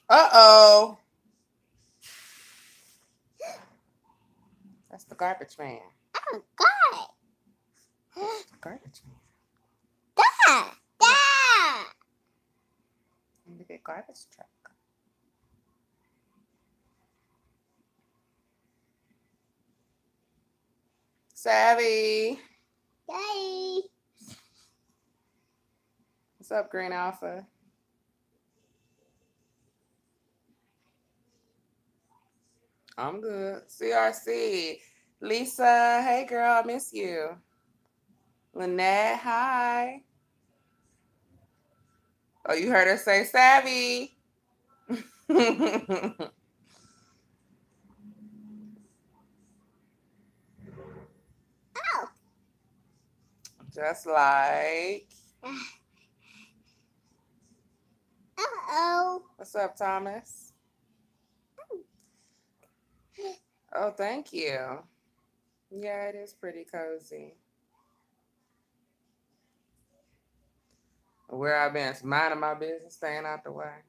Uh-oh. That's the garbage man. Oh, God. Garbage man. Dad. Dad. In the big garbage truck. Savvy. Daddy. What's up, Green Alpha? I'm good. CRC. Lisa, hey girl, I miss you. Lynette, hi. Oh, you heard her say savvy. Oh. Just like. Uh-oh. What's up, Thomas? Oh, thank you. Yeah, it is pretty cozy. Where I've been, minding my business, staying out the way.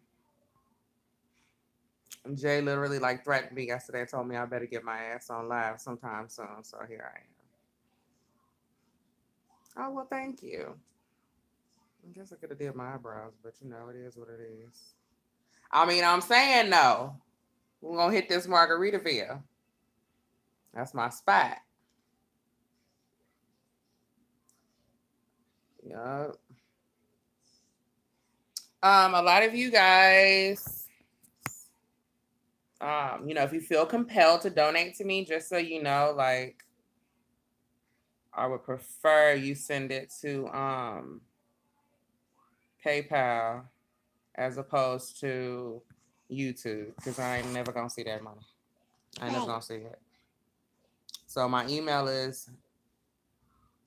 And Jay literally like threatened me yesterday, told me I better get my ass on live sometime soon. So here I am. Oh, well, thank you. I guess I could have did my eyebrows, but you know, it is what it is. I mean, I'm saying no. We're going to hit this Margaritaville. That's my spot. Yup. A lot of you guys, if you feel compelled to donate to me, just so you know, like, I would prefer you send it to PayPal as opposed to YouTube, because I ain't never gonna see that money. I ain't never gonna see it. So my email is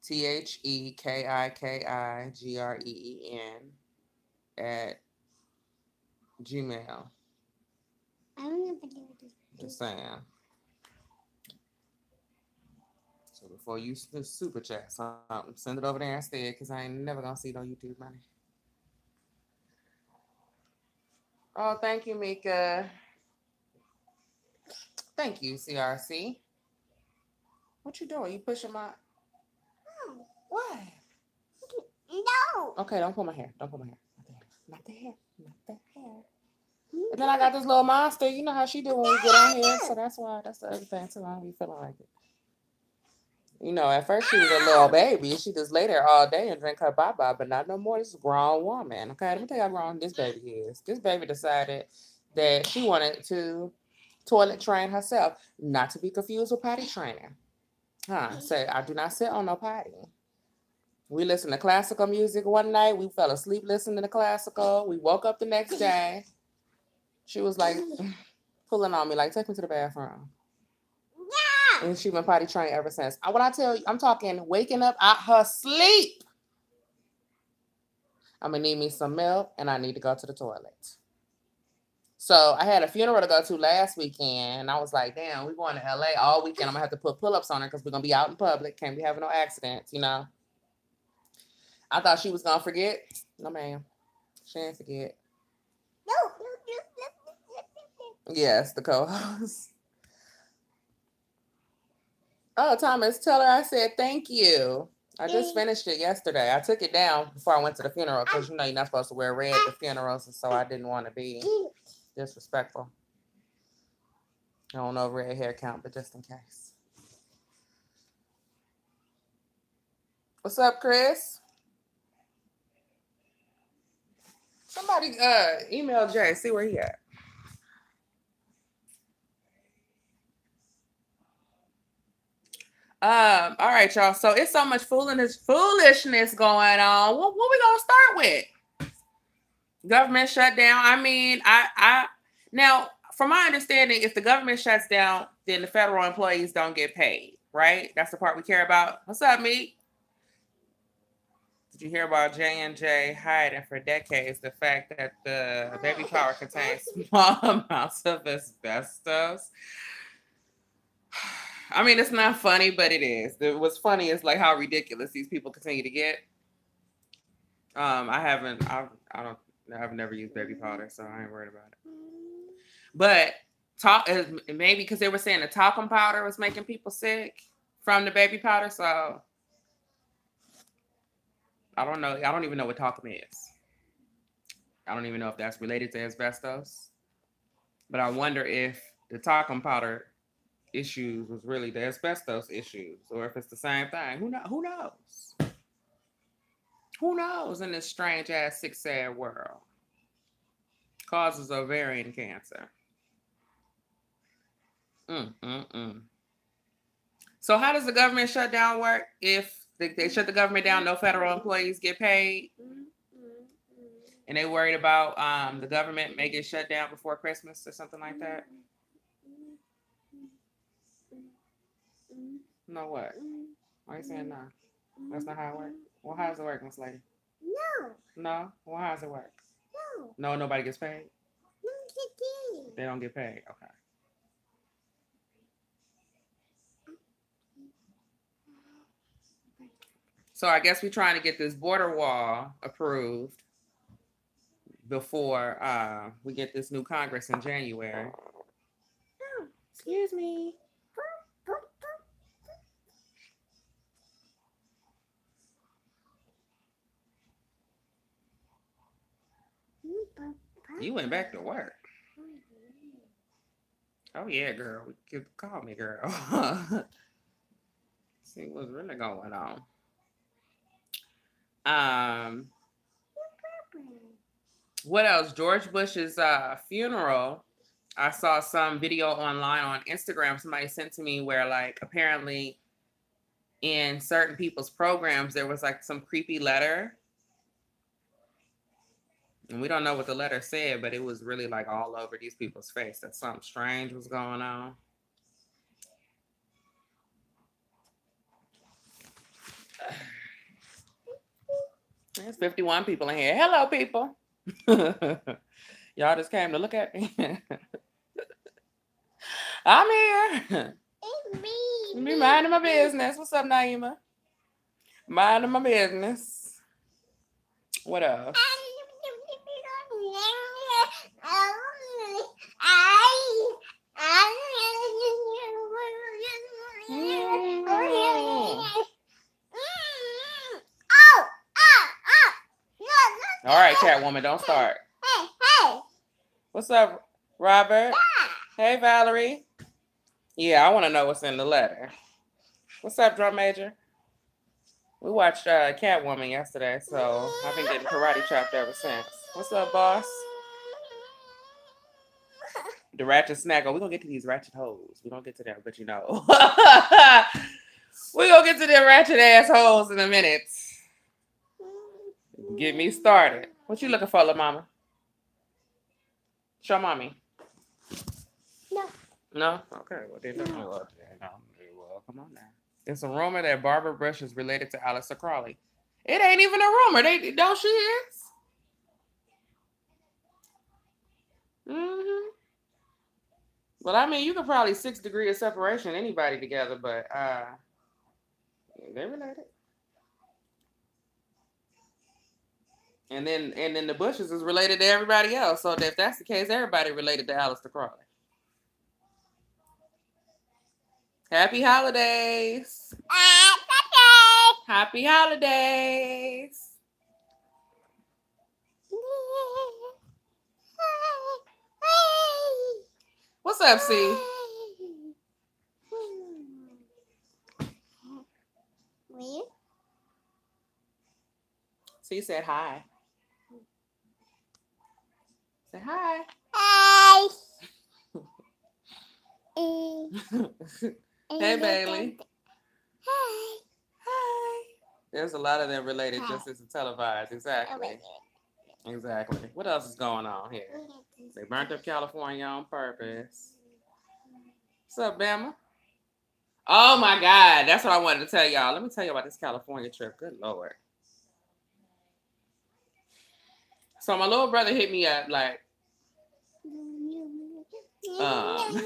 THEKIKIGREEN@gmail. I don't know if I Just saying. So before you super chat something, send it over there instead, because I ain't never gonna see no YouTube money. Oh, thank you, Mika. Thank you, CRC. What you doing? You pushing my... No. What? No. Okay, don't pull my hair. Don't pull my hair. Not the hair. Not the hair. And then I got this little monster. You know how she do when we get on here. So that's why. That's the other thing too. I don't be feeling like it. You know, at first she was a little baby. She just lay there all day and drink her baba, but not no more. This is a grown woman. Okay, let me tell you how grown this baby is. This baby decided that she wanted to toilet train herself, not to be confused with potty training. Say, I do not sit on no potty. We listened to classical music one night. We fell asleep listening to classical. We woke up the next day. She was like pulling on me, like, take me to the bathroom. Yeah. And she been potty trained ever since. When I tell you, I'm talking waking up out her sleep. I'm going to need me some milk, and I need to go to the toilet. So I had a funeral to go to last weekend, and I was like, damn, we're going to LA all weekend. I'm going to have to put pull-ups on her because we're going to be out in public. Can't be having no accidents, you know. I thought she was going to forget. No, ma'am. She didn't forget. No. Yes, the co-host. Oh, Thomas, tell her I said thank you. I just finished it yesterday. I took it down before I went to the funeral because, you know, you're not supposed to wear red at funerals, and so I didn't want to be disrespectful. I don't know red hair count, but just in case. What's up, Chris? Somebody email Jay, see where he at. All right, y'all. So it's so much foolishness going on. What we gonna start with? Government shutdown. I mean, I now, from my understanding, if the government shuts down, then the federal employees don't get paid, right? That's the part we care about. What's up, Meek? Did you hear about J&J hiding for decades the fact that the baby powder contains small amounts of asbestos? I mean, it's not funny, but it is. What's funny is like how ridiculous these people continue to get. I've never used baby powder, so I ain't worried about it. But maybe because they were saying the talcum powder was making people sick from the baby powder. So I don't know. I don't even know what talcum is. I don't even know if that's related to asbestos. But I wonder if the talcum powder issues was really the asbestos issues, or if it's the same thing. Who knows? Who knows in this strange ass sick sad world? Causes ovarian cancer. So how does the government shutdown work? If they shut the government down, no federal employees get paid, and they worried about the government may get shut down before Christmas or something like that. No, what? Why are you saying no? That's not how it works. Well, how does it work, Miss Lady? No. No? Well, how does it work? No. No, nobody gets paid? No, get paid. They don't get paid. Okay. So I guess we're trying to get this border wall approved before we get this new Congress in January. Oh, excuse me. You went back to work. Oh yeah, girl. Call me, girl. See what's really going on. What else? George Bush's funeral. I saw some video online on Instagram somebody sent to me where, like, apparently in certain people's programs there was like some creepy letter. And we don't know what the letter said, but it was really like all over these people's face that something strange was going on. There's 51 people in here. Hello, people. Y'all just came to look at me. I'm here. It's me. Me minding my business. What's up, Naima? Minding my business. What else? All right, Catwoman, don't start. Hey. What's up, Robert? Hey, Valerie. Yeah, I want to know what's in the letter. What's up, Drum Major? We watched Catwoman yesterday, so I've been getting karate chopped ever since. What's up, boss? The ratchet snacker. We're going to get to these ratchet hoes. We don't get to them, but you know. We're going to get to them ratchet ass hoes in a minute. Get me started. What you looking for, little mama? Show mommy. No. No? Okay. Well, then, well, come on now. It's a rumor that Barbara Bush is related to Aleister Crowley. It ain't even a rumor. Don't she is? Mm-hmm. Well, I mean, you could probably 6 degrees of separation anybody together, but they're related. And then the Bushes is related to everybody else. So if that's the case, everybody related to Aleister Crowley. Happy holidays. Happy holidays. What's up, C? C said hi. Say hi. Hi. Hey, Bailey. Hi. Hi. There's a lot of them related just as televised. Exactly. Exactly. What else is going on here? They burnt up California on purpose. What's up, Bama? Oh, my God. That's what I wanted to tell y'all. Let me tell you about this California trip. Good Lord. So my little brother hit me up like,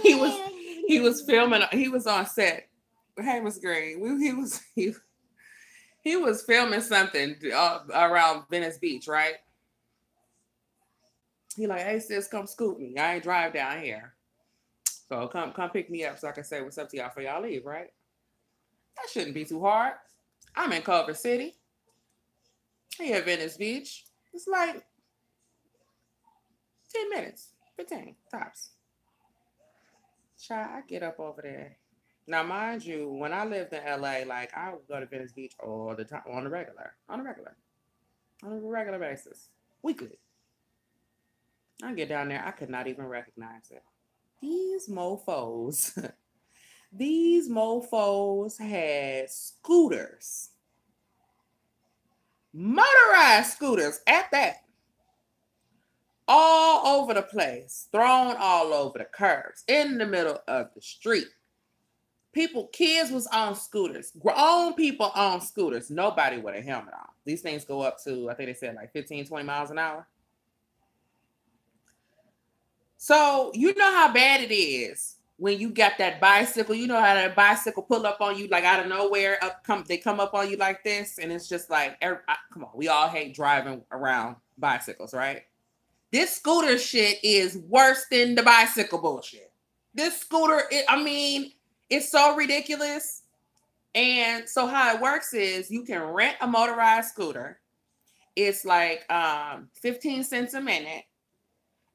he was filming. He was on set. Hey, Miss Green. He was filming something around Venice Beach, right? He like, hey sis, come scoop me. I ain't drive down here. So come pick me up so I can say what's up to y'all before y'all leave, right? That shouldn't be too hard. I'm in Culver City. He at Venice Beach. It's like 10 minutes, 15 tops. Child, I get up over there. Now, mind you, when I lived in LA, like I would go to Venice Beach all the time on a regular basis, weekly. I get down there, I could not even recognize it. These mofos had scooters, motorized scooters at that, all over the place, thrown all over the curbs, in the middle of the street. Kids was on scooters, grown people on scooters, nobody with a helmet on. These things go up to, I think they said like 15, 20 miles an hour. So you know how bad it is when you got that bicycle. You know how that bicycle pull up on you like out of nowhere. They come up on you like this, and it's just like, come on, we all hate driving around bicycles, right? This scooter shit is worse than the bicycle bullshit. This scooter, it's so ridiculous. And so how it works is you can rent a motorized scooter. It's like 15 cents a minute.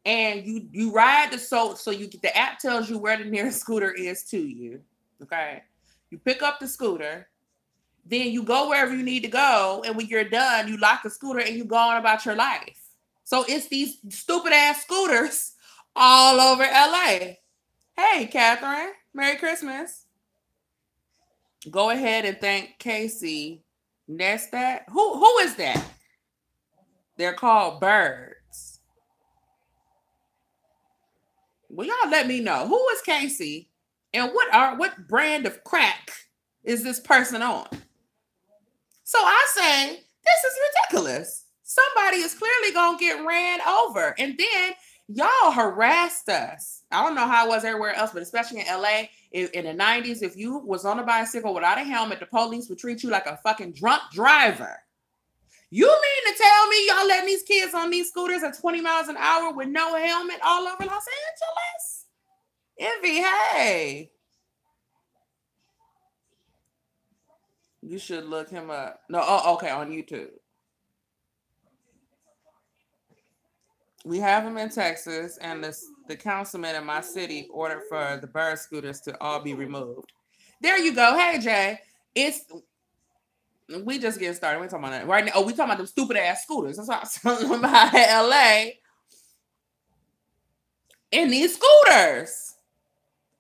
And you ride so you get, the app tells you where the nearest scooter is to you. Okay. You pick up the scooter, then you go wherever you need to go. And when you're done, you lock the scooter and you go on about your life. So it's these stupid ass scooters all over LA. Hey, Catherine, Merry Christmas. Go ahead and thank Casey Neistat. Who is that? They're called Birds. Well, y'all let me know. Who is Casey? And what brand of crack is this person on? So I say, this is ridiculous. Somebody is clearly going to get ran over. And then y'all harassed us. I don't know how it was everywhere else, but especially in LA, in the 90s, if you was on a bicycle without a helmet, the police would treat you like a fucking drunk driver. You mean to tell me y'all letting these kids on these scooters at 20 miles an hour with no helmet all over Los Angeles? Envy, hey. You should look him up. No, okay, on YouTube. We have him in Texas, and the councilman in my city ordered for the bird scooters to all be removed. There you go. Hey, Jay. We just getting started. We're talking about that right now. Oh, we talking about them stupid ass scooters. That's what I'm talking about in LA. And these scooters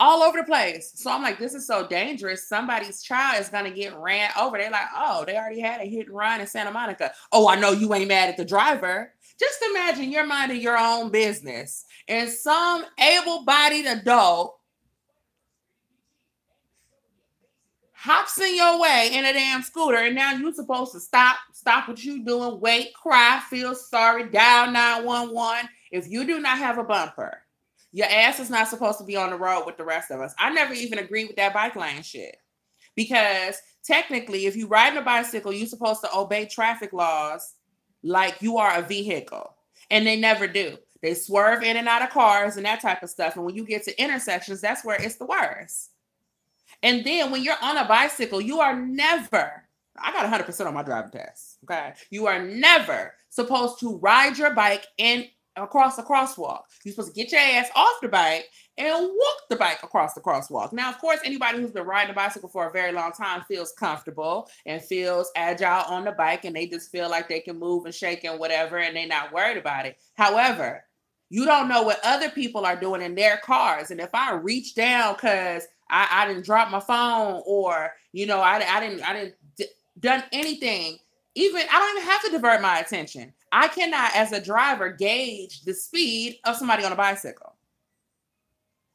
all over the place. So I'm like, this is so dangerous. Somebody's child is going to get ran over. They're like, oh, they already had a hit and run in Santa Monica. Oh, I know you ain't mad at the driver. Just imagine you're minding your own business and some able-bodied adult hops in your way in a damn scooter, and now you're supposed to stop what you doing, wait, cry, feel sorry, dial 911. If you do not have a bumper, your ass is not supposed to be on the road with the rest of us. I never even agree with that bike lane shit. Because technically, if you ride a bicycle, you're supposed to obey traffic laws like you are a vehicle. And they never do. They swerve in and out of cars and that type of stuff. And when you get to intersections, that's where it's the worst. And then when you're on a bicycle, you are never, I got 100% on my driving test, okay? You are never supposed to ride your bike in across a crosswalk. You're supposed to get your ass off the bike and walk the bike across the crosswalk. Now, of course, anybody who's been riding a bicycle for a very long time feels comfortable and feels agile on the bike, and they just feel like they can move and shake and whatever, and they're not worried about it. However, you don't know what other people are doing in their cars. And if I reach down because I didn't drop my phone, or, you know, I didn't done anything, I don't even have to divert my attention. I cannot, as a driver, gauge the speed of somebody on a bicycle.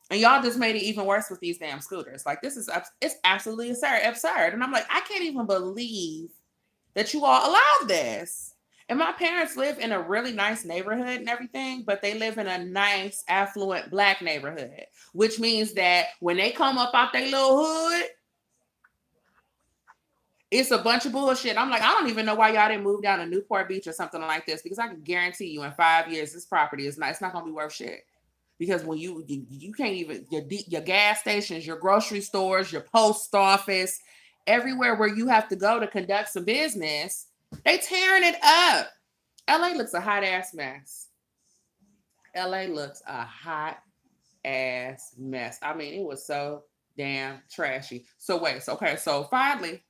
And y'all just made it even worse with these damn scooters. Like, it's absolutely absurd. And I'm like, I can't even believe that you all allowed this. And my parents live in a really nice neighborhood and everything, but they live in a nice, affluent Black neighborhood, which means that when they come up out their little hood, It's a bunch of bullshit. I'm like, I don't even know why y'all didn't move down to Newport Beach or something like this, because I can guarantee you in 5 years, this property is not, it's not going to be worth shit. Because when you can't even, your gas stations, your grocery stores, your post office, everywhere where you have to go to conduct some business, they tearing it up. LA looks a hot ass mess. LA looks a hot ass mess. I mean, it was so damn trashy. So wait, so finally,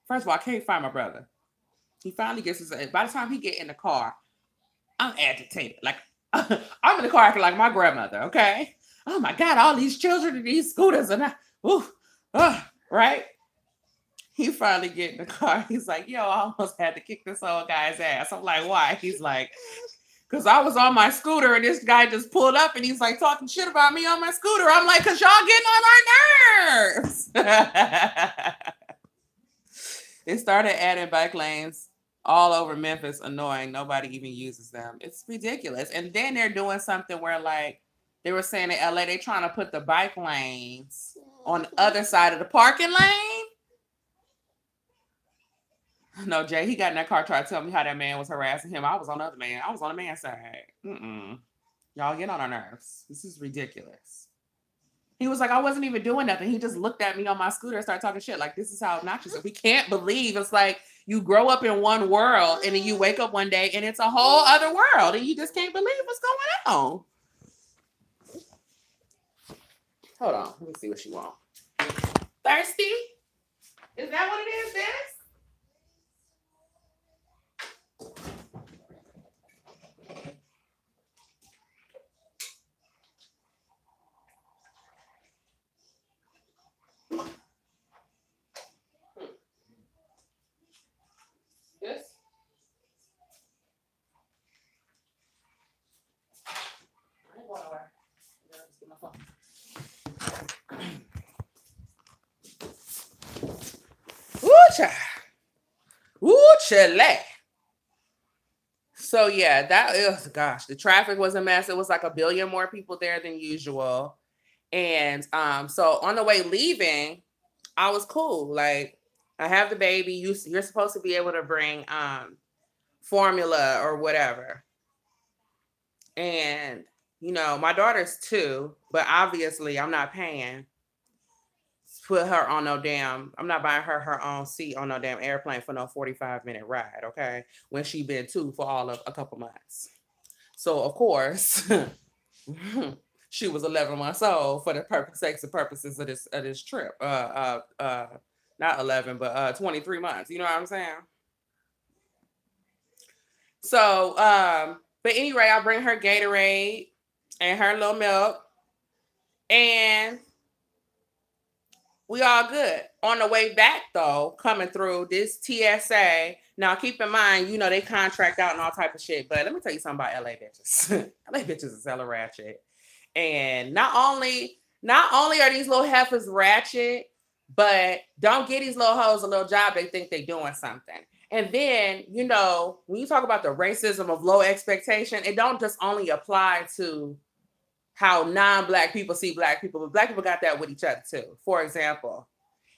first of all, I can't find my brother. He finally gets his, by the time he get in the car, I'm agitated. Like, I'm in the car acting like my grandmother, okay? Oh my God, all these children and these scooters and right? He finally get in the car. He's like, yo, I almost had to kick this old guy's ass. I'm like, why? He's like, because I was on my scooter and this guy just pulled up and he's like talking shit about me on my scooter. I'm like, because y'all getting on my nerves. It started adding bike lanes all over Memphis, annoying. Nobody even uses them. It's ridiculous. And then they're doing something where, like, they were saying in LA, they're trying to put the bike lanes on the other side of the parking lane. No, Jay, he got in that car trying to tell me how that man was harassing him. I was on the other man. I was on the man's side. Y'all get on our nerves. This is ridiculous. He was like, I wasn't even doing nothing. He just looked at me on my scooter and started talking shit. Like, this is how obnoxious it is. We can't believe it's like you grow up in one world and then you wake up one day and it's a whole other world and you just can't believe what's going on. Hold on. Let me see what she wants. Thirsty? Is that what it is, Dennis? This? I ain't going nowhere. Just get my phone. Ooh, chile. So yeah, that is, gosh, the traffic was a mess. It was like a billion more people there than usual. And so on the way leaving, I was cool. Like, I have the baby. You're supposed to be able to bring formula or whatever. And, you know, my daughter's 2, but obviously I'm not paying to put her on no damn, I'm not buying her own seat on no damn airplane for no 45-minute ride, okay? When she been 2 for all of a couple months. So, of course, she was 11 months old for the sakes and purposes of this trip. Not 11, but 23 months. You know what I'm saying? So, but anyway, I bring her Gatorade and her little milk, and we all good. On the way back, though, coming through this TSA. Now, keep in mind, you know, they contract out and all type of shit. But let me tell you something about LA bitches. LA bitches is hella ratchet. And not only are these little heifers ratchet, but don't get these little hoes a little job, they think they doing something. And then, you know, when you talk about the racism of low expectation, it don't just only apply to how non-Black people see Black people, but Black people got that with each other too. For example,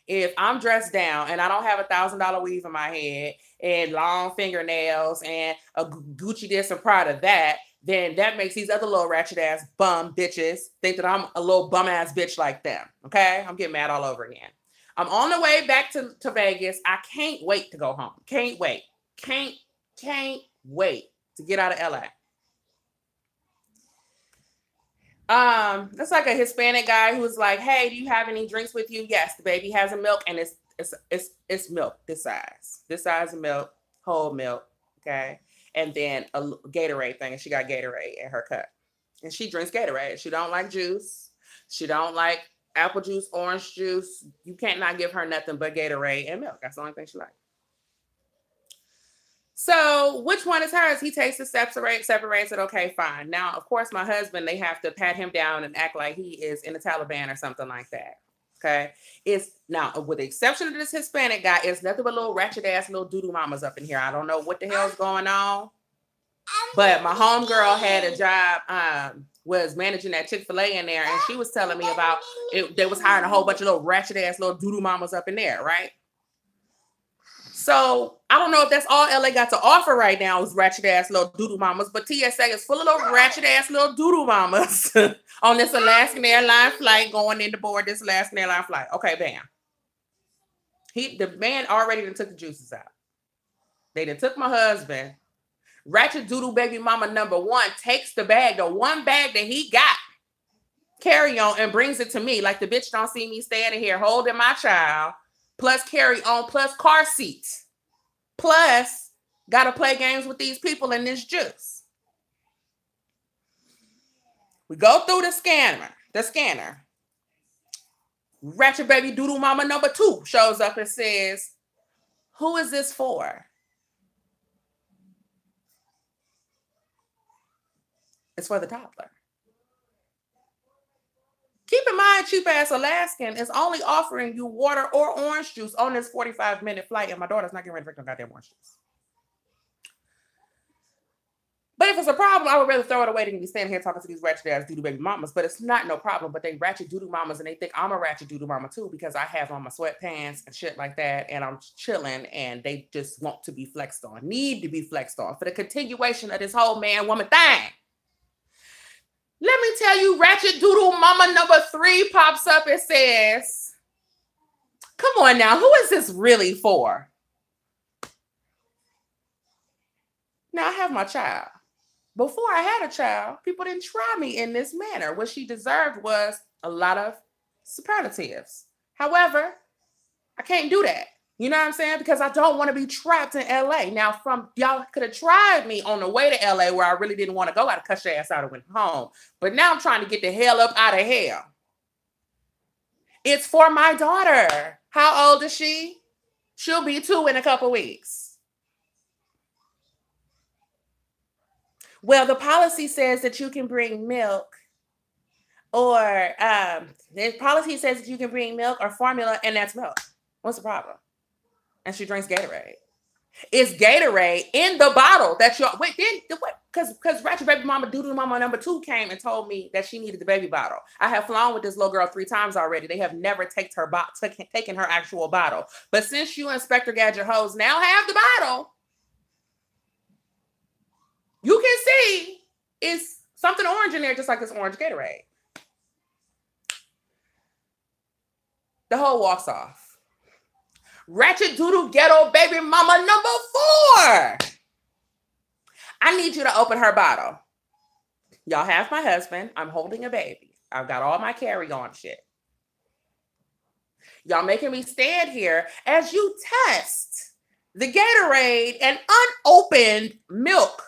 if I'm dressed down and I don't have $1,000 weave in my head and long fingernails and a Gucci this and Prada that, then that makes these other little ratchet ass bum bitches think that I'm a little bum ass bitch like them. Okay? I'm getting mad all over again. I'm on the way back to Vegas. I can't wait to go home. Can't wait. Can't wait to get out of LA. That's like a Hispanic guy who's like, hey, do you have any drinks with you? Yes, the baby has a milk, and it's milk this size of milk, whole milk, okay? And then a Gatorade thing, and she got Gatorade in her cup. And she drinks Gatorade. She don't like juice. She don't like apple juice, orange juice. You can't not give her nothing but Gatorade and milk. That's the only thing she likes. So which one is hers? He takes it, separates it. Okay, fine. Now, of course, my husband, they have to pat him down and act like he is in the Taliban or something like that. Okay. It's now, with the exception of this Hispanic guy, it's nothing but little ratchet ass little doo-doo mamas up in here. I don't know what the hell's going on. But my homegirl had a job, was managing that Chick-fil-A in there, and she was telling me about it. They was hiring a whole bunch of little ratchet ass little doo-doo mamas up in there, right? So I don't know if that's all LA got to offer right now is ratchet ass little doodoo mamas, but TSA is full of little ratchet ass little doodoo mamas on this Alaskan Airlines flight going in to board this Alaskan Airlines flight. Okay, bam. The man already done took the juices out. They done took my husband. Ratchet doodoo baby mama number one takes the bag, the one bag that he got, carry on, and brings it to me. Like the bitch don't see me standing here holding my child, plus carry on, plus car seats, plus gotta play games with these people in this juice. We go through the scanner. Ratchet baby doodoo mama number two shows up and says, "Who is this for?" It's for the toddler. Keep in mind, cheap ass Alaskan is only offering you water or orange juice on this 45-minute flight, and my daughter's not getting ready to drink no goddamn orange juice. But if it's a problem, I would rather throw it away than be standing here talking to these ratchet ass doodoo baby mamas. But it's not no problem. But they ratchet doodoo mamas, and they think I'm a ratchet doodoo mama too because I have on my sweatpants and shit like that, and I'm chilling, and they just want to be flexed on, need to be flexed on for the continuation of this whole man-woman thing. Let me tell you, ratchet doodoo mama number three pops up and says, "Come on now, who is this really for?" Now I have my child. Before I had a child, people didn't try me in this manner. What she deserved was a lot of superlatives. However, I can't do that. You know what I'm saying? Because I don't want to be trapped in LA. Now, y'all could have tried me on the way to LA where I really didn't want to go. I'd have cut your ass out and went home. But now I'm trying to get the hell up out of hell. It's for my daughter. How old is she? She'll be 2 in a couple weeks. Well, the policy says that you can bring milk or the policy says that you can bring milk or formula, and that's milk. What's the problem? And she drinks Gatorade. It's Gatorade in the bottle that you're wait, then what? Because ratchet baby mama doodoo mama number two came and told me that she needed the baby bottle. I have flown with this little girl 3 times already. They have never taken her actual bottle. But since you Inspector Gadget hoes now have the bottle, you can see it's something orange in there, just like this orange Gatorade. The hoe walks off. Ratchet doodoo ghetto baby mama number 4. I need you to open her bottle. Y'all have my husband. I'm holding a baby. I've got all my carry-on shit. Y'all making me stand here as you test the Gatorade and unopened milk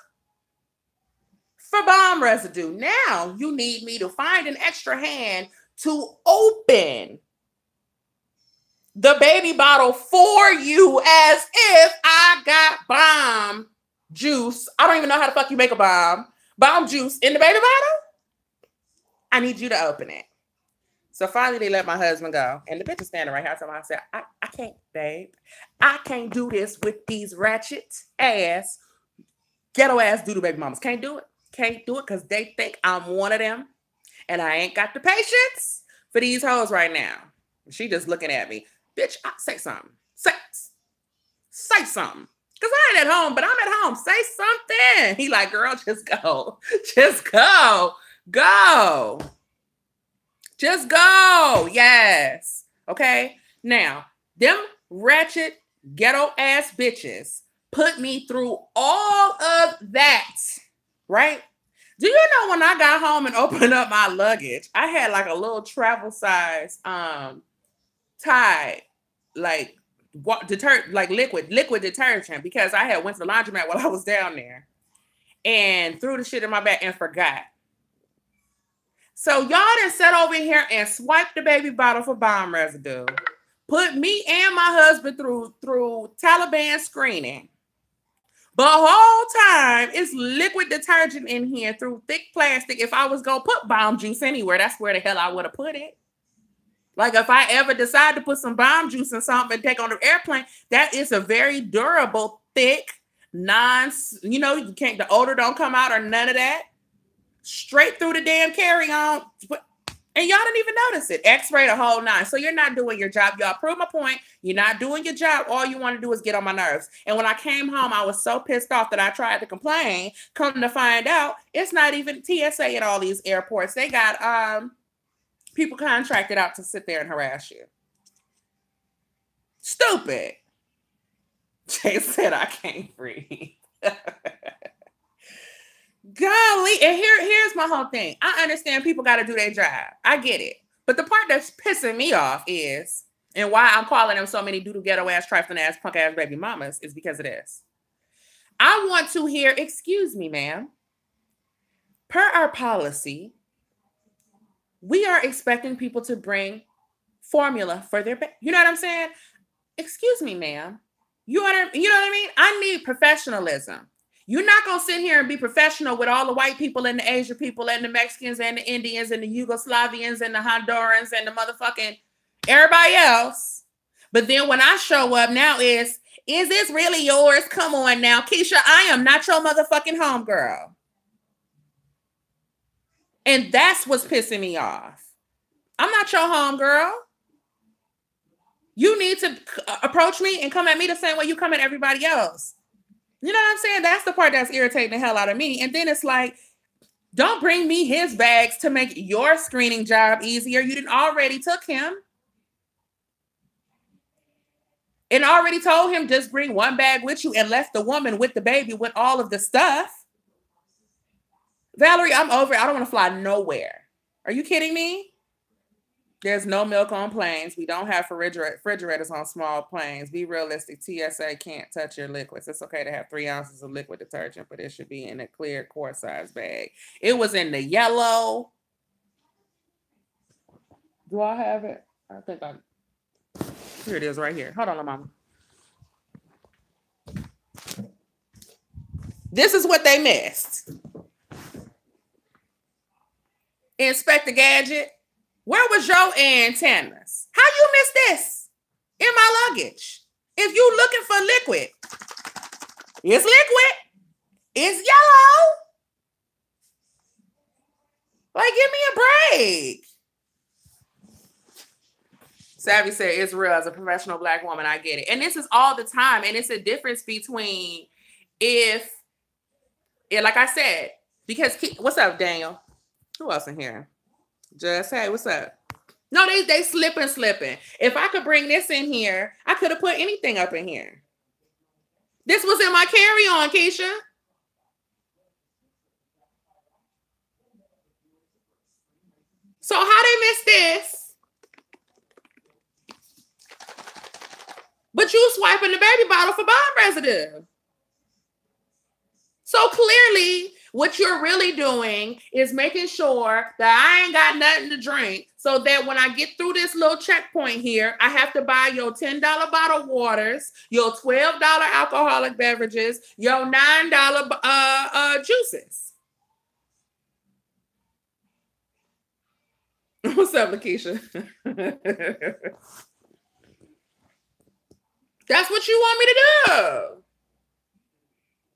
for bomb residue. Now you need me to find an extra hand to open the baby bottle for you as if I got bomb juice. I don't even know how the fuck you make a bomb juice in the baby bottle. I need you to open it. So finally they let my husband go. And the bitch is standing right here. So I said, I can't, babe. I can't do this with these ratchet ass, ghetto ass doodoo baby mamas. Can't do it. Can't do it because they think I'm one of them. And I ain't got the patience for these hoes right now. She just looking at me. Bitch, say something. Say something. Because I ain't at home, but I'm at home. Say something. He like, girl, just go. Just go. Go. Just go. Yes. Okay. Now, them ratchet ghetto ass bitches put me through all of that. Right? Do you know when I got home and opened up my luggage, I had like a little travel size Tide, like liquid detergent, because I had went to the laundromat while I was down there and threw the shit in my bag and forgot. So y'all done sat over here and swiped the baby bottle for bomb residue, put me and my husband through Taliban screening. The whole time it's liquid detergent in here through thick plastic. If I was gonna put bomb juice anywhere, that's where the hell I would have put it. Like if I ever decide to put some bomb juice in something and take on the airplane, that is a very durable, thick, you can't, the odor don't come out or none of that. Straight through the damn carry-on. And y'all didn't even notice it. X-ray the whole 9. So you're not doing your job. Y'all prove my point. You're not doing your job. All you want to do is get on my nerves. And when I came home, I was so pissed off that I tried to complain. Come to find out, it's not even TSA at all these airports. They got people contracted out to sit there and harass you. Stupid. Jay said I can't breathe. Golly, and here's my whole thing. I understand people got to do their job. I get it. But the part that's pissing me off is, and why I'm calling them so many doodle ghetto ass, trifling ass, punk ass baby mamas, is because of this. I want to hear, excuse me, ma'am. Per our policy, we are expecting people to bring formula for their, you know what I'm saying? Excuse me, ma'am. You know what I mean? I need professionalism. You're not going to sit here and be professional with all the white people and the Asian people and the Mexicans and the Indians and the Yugoslavians and the Hondurans and the motherfucking everybody else. But then when I show up now is this really yours? Come on now. Keisha, I am not your motherfucking homegirl. And that's what's pissing me off. I'm not your homegirl. You need to approach me and come at me the same way you come at everybody else. You know what I'm saying? That's the part that's irritating the hell out of me. And then it's like, don't bring me his bags to make your screening job easier. You didn't already took him. And already told him just bring one bag with you and left the woman with the baby with all of the stuff. Valerie, I'm over it. I don't want to fly nowhere. Are you kidding me? There's no milk on planes. We don't have refrigerators on small planes. Be realistic. TSA can't touch your liquids. It's okay to have 3 ounces of liquid detergent, but it should be in a clear quart size bag. It was in the yellow. Do I have it? I think here it is right here. Hold on, mama. This is what they missed. Inspector Gadget. Where was your antennas? How you missed this in my luggage? If you looking for liquid, it's liquid. It's yellow. Like, give me a break. Savvy said, it's real. As a professional Black woman, I get it. And this is all the time. And it's a difference between like I said, because, what's up, Daniel? Who else in here? Just, hey, what's up? No, they slipping. If I could bring this in here, I could have put anything up in here. This was in my carry-on, Keisha. So how they missed this? But you swiping the baby bottle for bomb residue. So clearly, what you're really doing is making sure that I ain't got nothing to drink so that when I get through this little checkpoint here, I have to buy your $10 bottled waters, your $12 alcoholic beverages, your $9 juices. What's up, Lakeisha? That's what you want me to do.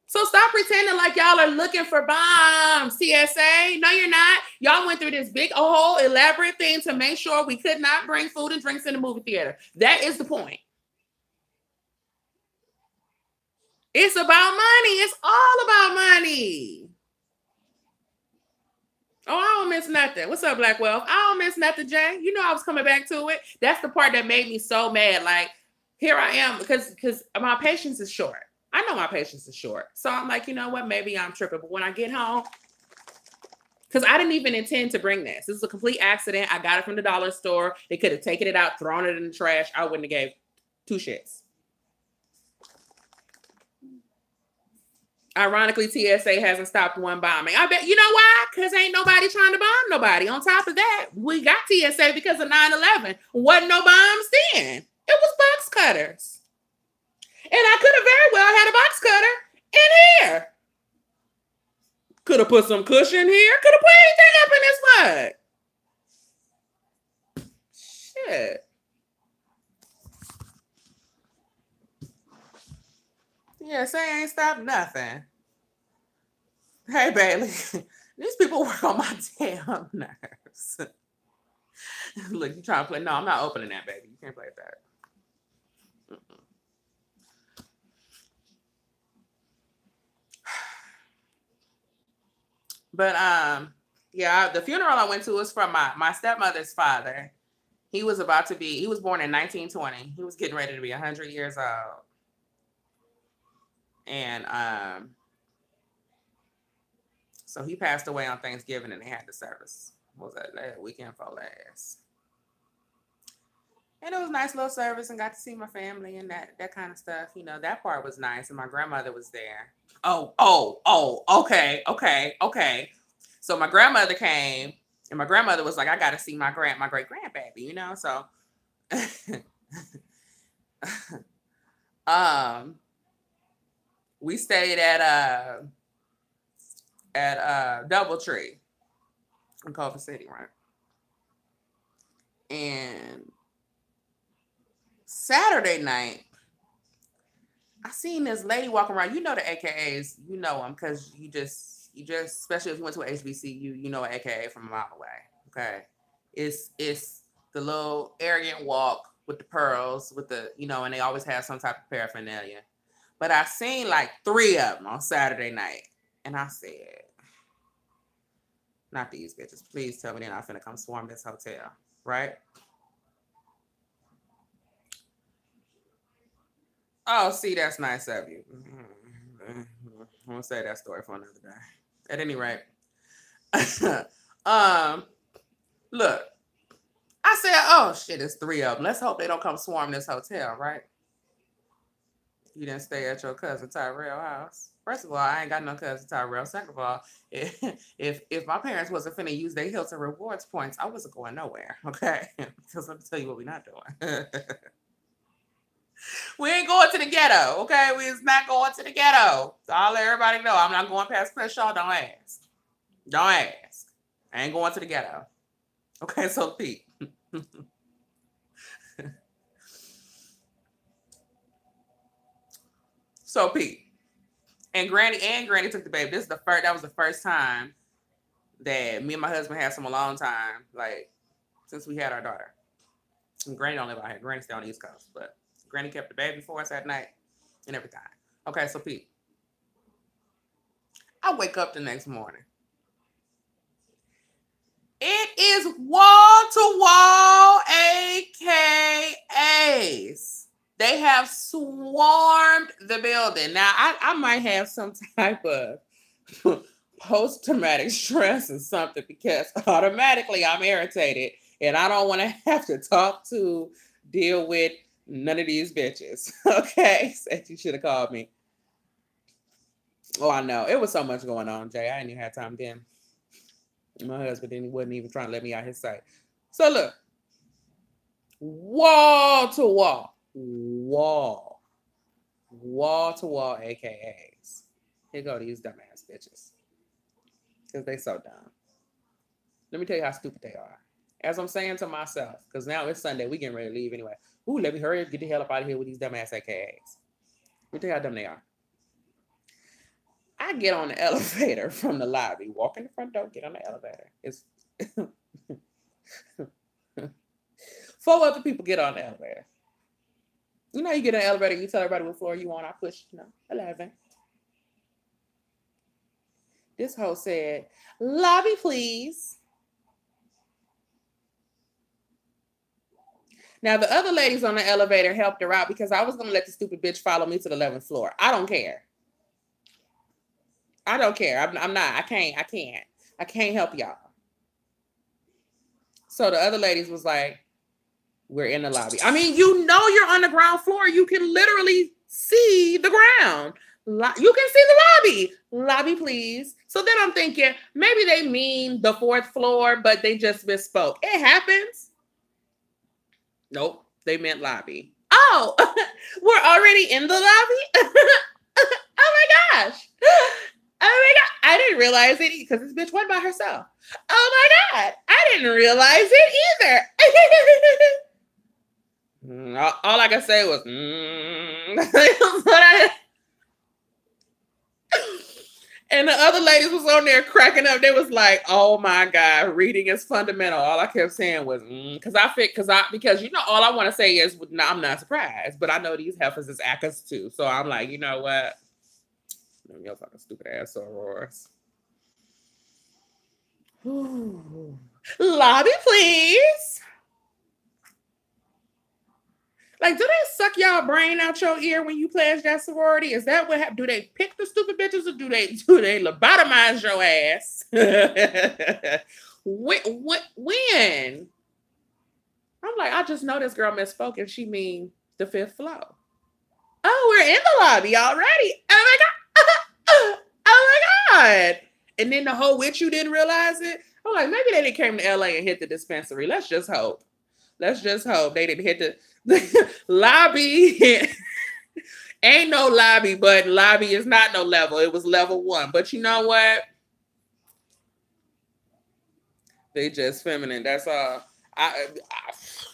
So stop pretending like y'all are looking for bombs, TSA. No, you're not. Y'all went through this big, whole elaborate thing to make sure we could not bring food and drinks in the movie theater. That is the point. It's about money. It's all about money. Oh, I don't miss nothing. What's up, Black Wealth? I don't miss nothing, Jay. You know I was coming back to it. That's the part that made me so mad. Like, here I am, because my patience is short. I know my patience is short. So I'm like, you know what? Maybe I'm tripping. But when I get home, because I didn't even intend to bring this. This is a complete accident. I got it from the dollar store. They could have taken it out, thrown it in the trash. I wouldn't have gave 2 shits. Ironically, TSA hasn't stopped one bombing. I bet, you know why? Because ain't nobody trying to bomb nobody. On top of that, we got TSA because of 9/11. Wasn't no bombs then. It was box cutters. And I could have very well had a box cutter in here. Could have put some cushion here. Could have put anything up in this mug. Shit. TSA ain't stopped nothing. Hey, Bailey. These people work on my damn nerves. Look, you trying to play? No, I'm not opening that, baby. You can't play that. Mm-mm. But yeah, the funeral I went to was from my stepmother's father. He was born in 1920. He was getting ready to be 100 years old. And so he passed away on Thanksgiving, and they had the service. What was that weekend for last? And it was a nice little service, and got to see my family and that kind of stuff. You know, that part was nice. And my grandmother was there. Okay. So my grandmother came, and my grandmother was like, I got to see my great grandbaby, you know? So, we stayed at Doubletree in Culver City, right? And Saturday night, I seen this lady walking around. You know the AKAs, you know them because you just, especially if you went to an HBCU, you know an AKA from a mile away. Okay, it's the little arrogant walk with the pearls, with the, you know, and they always have some type of paraphernalia. But I seen like 3 of them on Saturday night, and I said, not these bitches. Please tell me they're not finna come swarm this hotel, right? Oh, see, that's nice of you. I'm gonna say that story for another day. At any rate, look, I said, oh shit, it's 3 of them. Let's hope they don't come swarm this hotel, right? You didn't stay at your cousin Tyrell house. First of all, I ain't got no cousin Tyrell. Second of all, if my parents wasn't finna use their Hilton rewards points, I wasn't going nowhere, okay? Because let me tell you what we're not doing. We ain't going to the ghetto, okay? We is not going to the ghetto. So I'll let everybody know I'm not going past Crenshaw. Don't ask. Don't ask. I ain't going to the ghetto. Okay, so Pete. So Pete. And Granny took the baby. That was the first time that me and my husband had some alone time, like, since we had our daughter. And Granny don't live out here. Granny stay on the East Coast, but Granny kept the baby for us at night and everything. Okay, so Pete. I wake up the next morning. It is wall-to-wall AKAs. They have swarmed the building. Now, I might have some type of post-traumatic stress or something because automatically I'm irritated and I don't want to have to deal with none of these bitches. Okay? Said you should have called me. Oh, I know. It was so much going on, Jay. I didn't even have time then. My husband wasn't even trying to let me out his sight. So look. Wall to wall. Wall to wall AKAs. Here go these dumbass bitches. Because they so dumb. Let me tell you how stupid they are. As I'm saying to myself, because now it's Sunday, we getting ready to leave anyway. Ooh, let me hurry up, get the hell up out of here with these dumbass AKAs. Let me tell you how dumb they are. I get on the elevator from the lobby, walk in the front door, get on the elevator. It's 4 other people get on the elevator. You know, you get in the elevator, you tell everybody what floor you on. I push, 11. This hoe said, lobby, please. Now, the other ladies on the elevator helped her out because I was going to let the stupid bitch follow me to the 11th floor. I don't care. I'm not. I can't help y'all. So the other ladies was like, we're in the lobby. I mean, you're on the ground floor. You can literally see the ground. You can see the lobby. Lobby, please. So then I'm thinking, maybe they mean the 4th floor, but they just misspoke. It happens. Nope, they meant lobby. Oh, we're already in the lobby? Oh my gosh. Oh my God. I didn't realize it because this bitch went by herself. Oh my God. I didn't realize it either. All I could say was, And the other ladies was on there cracking up. They was like, "Oh my God, reading is fundamental." All I kept saying was, because you know, all I want to say is, no, I'm not surprised, but I know these heifers is actors too. So I'm like, you know what? Y'all fucking stupid ass sorors. Lobby, please. Like, do they suck y'all brain out your ear when you pledge that sorority? Is that what happened? Do they pick the stupid bitches or do they lobotomize your ass? when? I'm like, I just know this girl misspoke and she mean the fifth floor. Oh, we're in the lobby already. Oh my God. Oh my God. And then the whole witch, you didn't realize it? I'm like, maybe they didn't came to LA and hit the dispensary. Let's just hope. Let's just hope they didn't hit the lobby. Ain't no lobby, but lobby is not no level. It was level 1. But you know what? They just feminine. That's all. That's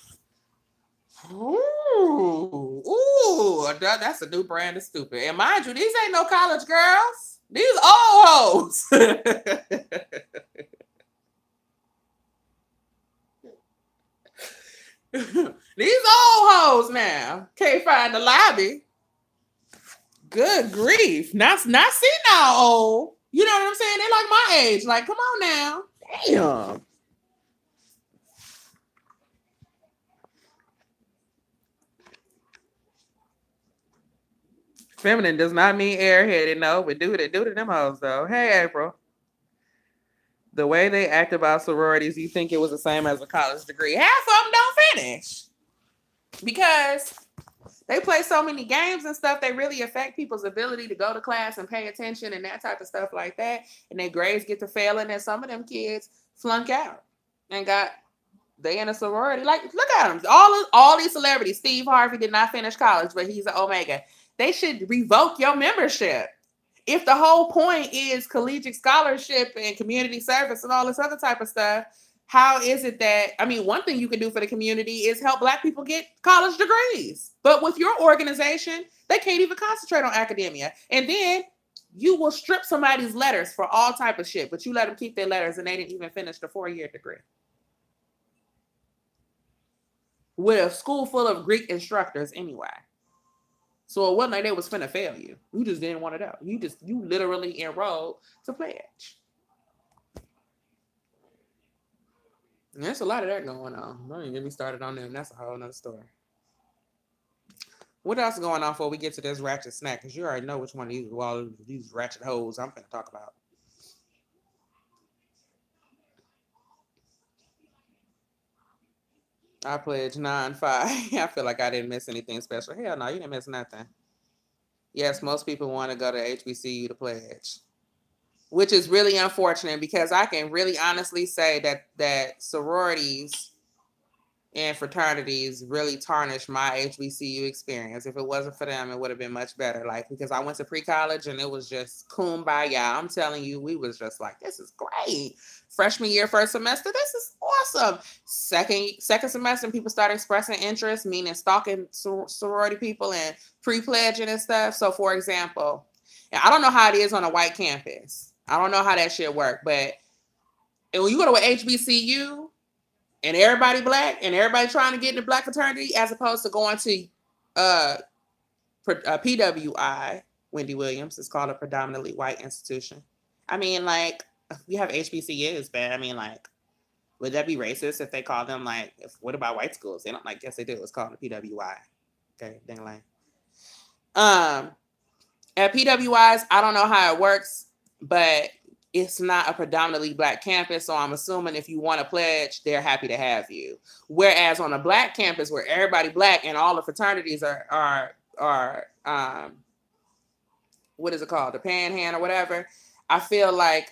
a new brand of stupid. And mind you, these ain't no college girls. These old hoes. These old hoes now can't find the lobby. Good grief. Not senile old. You know what I'm saying? They're like my age. Like, come on now. Damn. Feminine does not mean airheaded, no, but do to them hoes though. Hey, April. The way they act about sororities, you think it was the same as a college degree. Half of them don't finish. Because they play so many games and stuff, they really affect people's ability to go to class and pay attention and that type of stuff like that. And their grades get to failing, and some of them kids flunk out and they in a sorority. Like, look at them. All these celebrities. Steve Harvey did not finish college, but he's an Omega. They should revoke your membership. If the whole point is collegiate scholarship and community service and all this other type of stuff, how is it that, I mean, one thing you can do for the community is help Black people get college degrees. But with your organization, they can't even concentrate on academia. And then you will strip somebody's letters for all type of shit, but you let them keep their letters and they didn't even finish the 4-year degree. With a school full of Greek instructors anyway. So it wasn't like they was finna fail you. You just didn't want it out. You literally enrolled to pledge. And there's a lot of that going on. Don't even get me started on them. That's a whole nother story. What else is going on before we get to this ratchet snack? Because you already know which one of these ratchet hoes I'm finna talk about. I pledged 9-5. I feel like I didn't miss anything special. Hell no, you didn't miss nothing. Yes, most people want to go to HBCU to pledge, which is really unfortunate because I can really honestly say that sororities and fraternities really tarnished my HBCU experience. If it wasn't for them, it would have been much better. Like, because I went to pre-college and it was just kumbaya. I'm telling you, we was just like, this is great. Freshman year, first semester, this is awesome. Second semester, people started expressing interest, meaning stalking sorority people and pre-pledging and stuff. So, for example, I don't know how it is on a white campus. I don't know how that shit work, but when you go to an HBCU and everybody Black and everybody trying to get in the Black fraternity, as opposed to going to PWI, Wendy Williams, is called a predominantly white institution. I mean, like, we have HBCUs, but I mean, like, would that be racist if they call them, like, what about white schools? They don't, like, yes, they do. It's called a PWI. Okay, dang lane. At PWIs, I don't know how it works, but it's not a predominantly Black campus, so I'm assuming if you want to pledge, they're happy to have you. Whereas on a Black campus where everybody Black and all the fraternities are what is it called? The Panhandle or whatever. I feel like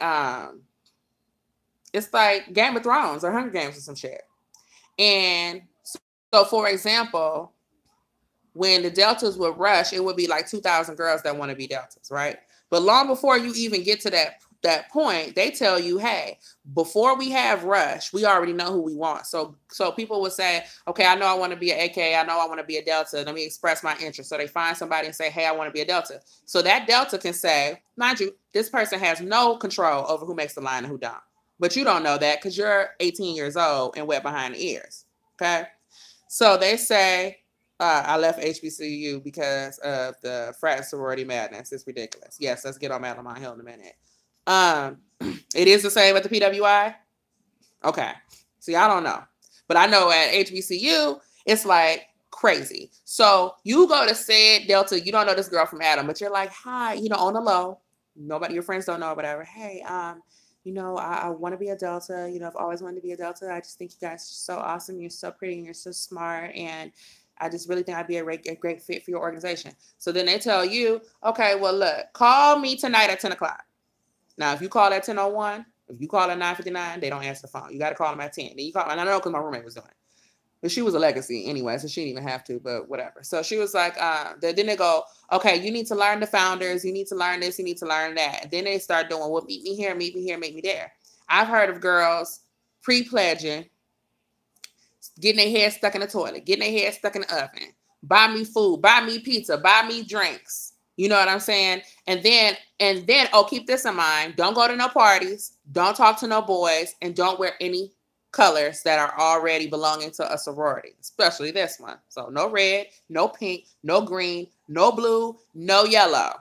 it's like Game of Thrones or Hunger Games or some shit. And so, for example, when the Deltas would rush, it would be like 2,000 girls that want to be Deltas, right? But long before you even get to that point, they tell you, hey, before we have rush, we already know who we want. So people would say, okay, I know I want to be an AK. I know I want to be a Delta. Let me express my interest. So they find somebody and say, hey, I want to be a Delta. So that Delta can say, mind you, this person has no control over who makes the line and who don't. But you don't know that because you're 18 years old and wet behind the ears. Okay. So they say, I left HBCU because of the frat and sorority madness. It's ridiculous. Yes, let's get on Madeline Hill in a minute. It is the same at the PWI. Okay. See, I don't know. But I know at HBCU, it's like crazy. So you go to said Delta, you don't know this girl from Adam, but you're like, hi, on the low. Nobody, your friends don't know, whatever. Hey, I want to be a Delta. I've always wanted to be a Delta. I just think you guys are so awesome. You're so pretty and you're so smart. And I just really think I'd be a great fit for your organization. So then they tell you, okay, well, look, call me tonight at 10 o'clock. Now, if you call at 10:01, if you call at 9:59, they don't answer the phone. You got to call them at 10. Then you call, and I know because my roommate was doing it. But she was a legacy anyway, so she didn't even have to, but whatever. So she was like, then they go, okay, you need to learn the founders. You need to learn this. You need to learn that. And then they start doing, well, meet me here, meet me there. I've heard of girls pre-pledging, getting their hair stuck in the toilet, getting their hair stuck in the oven, buy me food, buy me pizza, buy me drinks. You know what I'm saying? And then, keep this in mind. Don't go to no parties. Don't talk to no boys. And don't wear any colors that are already belonging to a sorority, especially this one. So no red, no pink, no green, no blue, no yellow.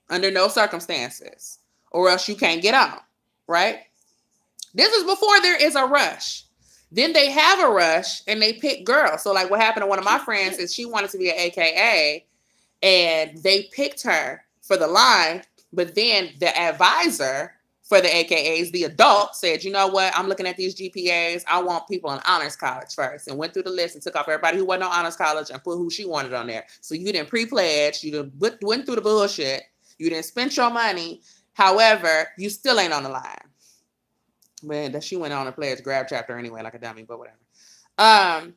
Under no circumstances. Or else you can't get on. Right? This is before there is a rush. Then they have a rush and they pick girls. So like what happened to one of my friends is she wanted to be an AKA and they picked her for the line. But then the advisor for the AKAs, the adult, said, you know what? I'm looking at these GPAs. I want people in honors college first. And went through the list and took off everybody who wasn't on honors college and put who she wanted on there. So you didn't pre-pledge. You went through the bullshit. You didn't spend your money. However, you still ain't on the line. Man, she went on a pledge grab chapter anyway, like a dummy, but whatever.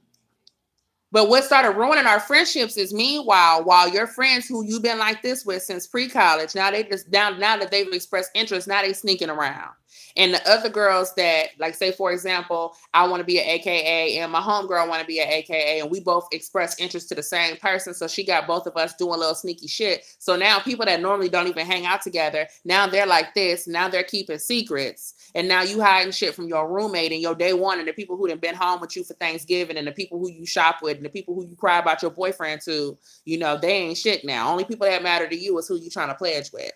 But what started ruining our friendships is meanwhile, while your friends who you've been like this with since pre-college, now that they've expressed interest, now they sneaking around. And the other girls that, like, say, for example, I want to be an AKA and my homegirl want to be an AKA and we both express interest to the same person. So she got both of us doing a little sneaky shit. So now people that normally don't even hang out together, now they're like this. Now they're keeping secrets. And now you hiding shit from your roommate and your day one and the people who done been home with you for Thanksgiving and the people who you shop with and the people who you cry about your boyfriend to, they ain't shit now. Only people that matter to you is who you trying to pledge with.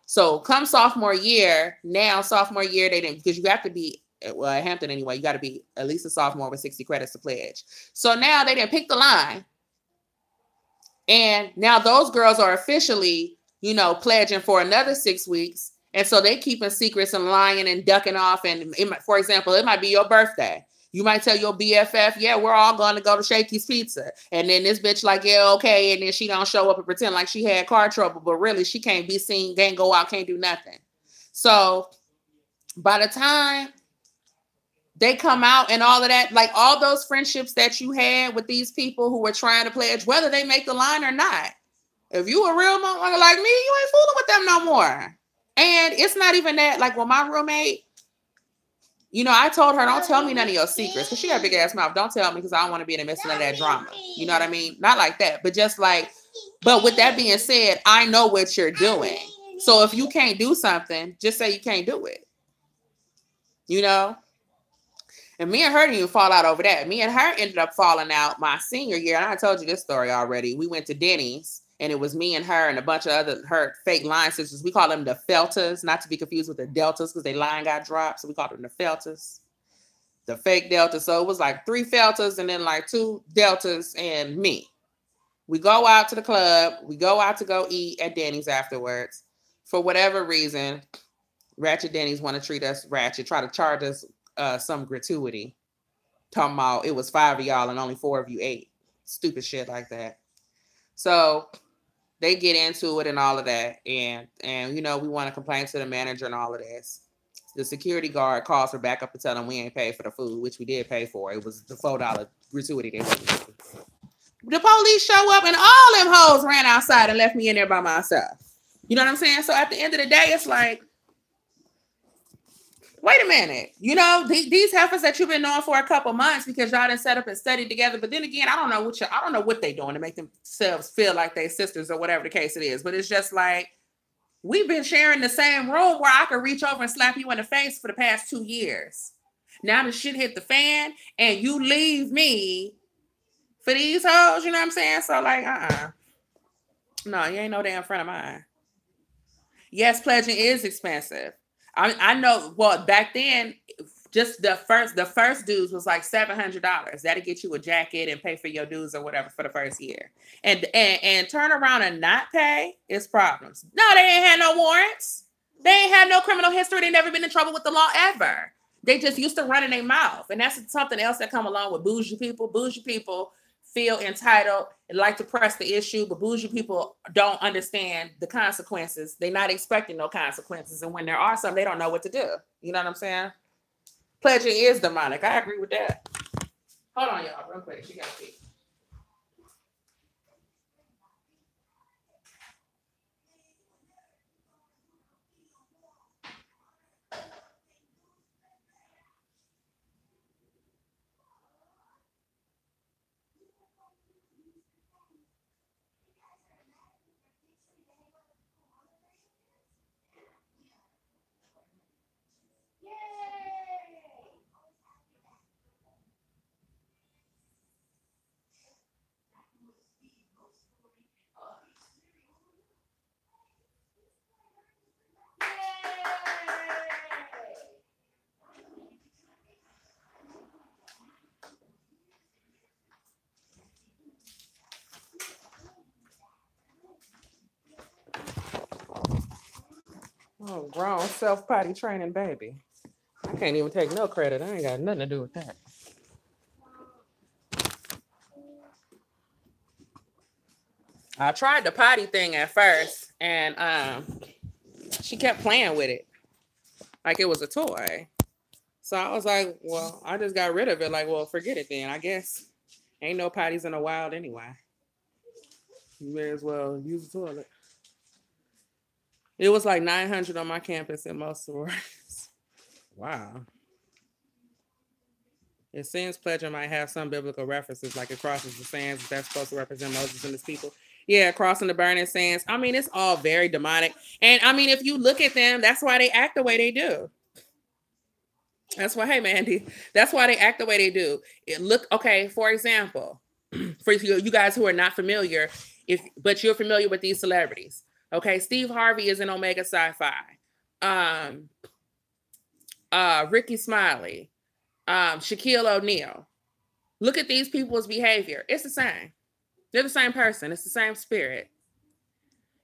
So come sophomore year, they didn't, because you have to be, well, at Hampton anyway, you got to be at least a sophomore with 60 credits to pledge. So now they didn't pick the line. And now those girls are officially, pledging for another 6 weeks. And so they keeping secrets and lying and ducking off. And for example, it might be your birthday. You might tell your BFF, yeah, we're all going to go to Shakey's Pizza. And then this bitch like, yeah, okay. And then she don't show up and pretend like she had car trouble. But really, she can't be seen, can't go out, can't do nothing. So by the time they come out and all of that, like all those friendships that you had with these people who were trying to pledge, whether they make the line or not, if you a real motherfucker like me, you ain't fooling with them no more. And it's not even that, like with my roommate, I told her, don't tell me none of your secrets, because she got a big ass mouth. Don't tell me because I don't want to be in the midst of that drama. You know what I mean? Not like that, but just like, but with that being said, I know what you're doing. So if you can't do something, just say you can't do it. And me and her didn't even fall out over that. Me and her ended up falling out my senior year. And I told you this story already. We went to Denny's. And it was me and her and a bunch of her fake line sisters. We call them the Feltas, not to be confused with the Deltas because their line got dropped. So we called them the Feltas, the fake Deltas. So it was like 3 Feltas and then like 2 Deltas and me. We go out to the club. We go out to go eat at Denny's afterwards. For whatever reason, Ratchet Denny's want to treat us ratchet, try to charge us some gratuity. Talking about it was 5 of y'all and only 4 of you ate. Stupid shit like that. So they get into it and all of that. And we want to complain to the manager and all of this. The security guard calls for backup to tell them we ain't paid for the food, which we did pay for. It was the $4 gratuity they wanted. The police show up and all them hoes ran outside and left me in there by myself. You know what I'm saying? So at the end of the day, it's like, Wait a minute. You know, these heifers that you've been knowing for a couple months because y'all done set up and studied together. But then again, I don't know what they doing to make themselves feel like they sisters or whatever the case it is. But it's just like, we've been sharing the same room where I could reach over and slap you in the face for the past 2 years. Now the shit hit the fan and you leave me for these hoes, you know what I'm saying? So like, no, you ain't no damn friend of mine. Yes, pledging is expensive. I know. Well, back then, just the first dues was like $700. That'll get you a jacket and pay for your dues or whatever for the first year. And turn around and not pay is problems. No, they ain't had no warrants. They ain't had no criminal history. They never been in trouble with the law ever. They just used to run in their mouth, and that's something else that come along with bougie people. Bougie people feel entitled and like to press the issue, but bougie people don't understand the consequences. They're not expecting no consequences. And when there are some, they don't know what to do. You know what I'm saying? Pledging is demonic. I agree with that. Hold on, y'all, real quick. She got to pee. Oh, grown self-potty training baby. I can't even take no credit. I ain't got nothing to do with that. I tried the potty thing at first, and she kept playing with it like it was a toy. So I was like, well, I just got rid of it. Like, well, forget it then. I guess ain't no potties in the wild anyway. You may as well use the toilet. It was like 900 on my campus in most sororities. Wow. It seems pledging might have some biblical references, like it crosses the sands. That's supposed to represent Moses and his people. Yeah, crossing the burning sands. I mean, it's all very demonic. And I mean, if you look at them, that's why they act the way they do. That's why, hey, Mandy, that's why they act the way they do. Okay, for example, for you guys who are not familiar, but you're familiar with these celebrities. Okay, Steve Harvey is in Omega Sci-Fi. Ricky Smiley, Shaquille O'Neal. Look at these people's behavior. It's the same. They're the same person. It's the same spirit.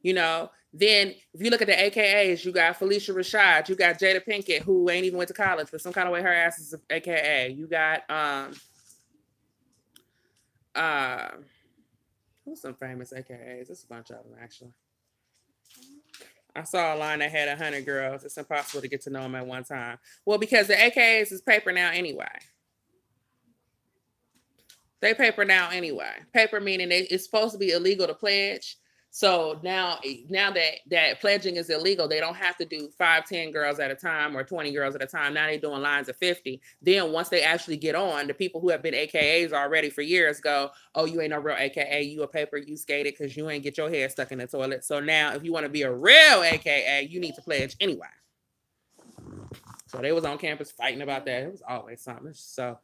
You know, then if you look at the AKAs, you got Felicia Rashad, you got Jada Pinkett, who ain't even went to college, but some kind of way her ass is an AKA. You got who's some famous AKAs? There's a bunch of them actually. I saw a line that had 100 girls. It's impossible to get to know them at one time. Well, because the AKAs is paper now anyway. They paper now anyway. Paper meaning it's supposed to be illegal to pledge. So now that pledging is illegal, they don't have to do 5, 10 girls at a time or 20 girls at a time. Now they're doing lines of 50. Then once they actually get on, the people who have been AKAs already for years go, oh, you ain't no real AKA. You a paper, you skated because you ain't get your head stuck in the toilet. So now if you want to be a real AKA, you need to pledge anyway. So they was on campus fighting about that. It was always something. So,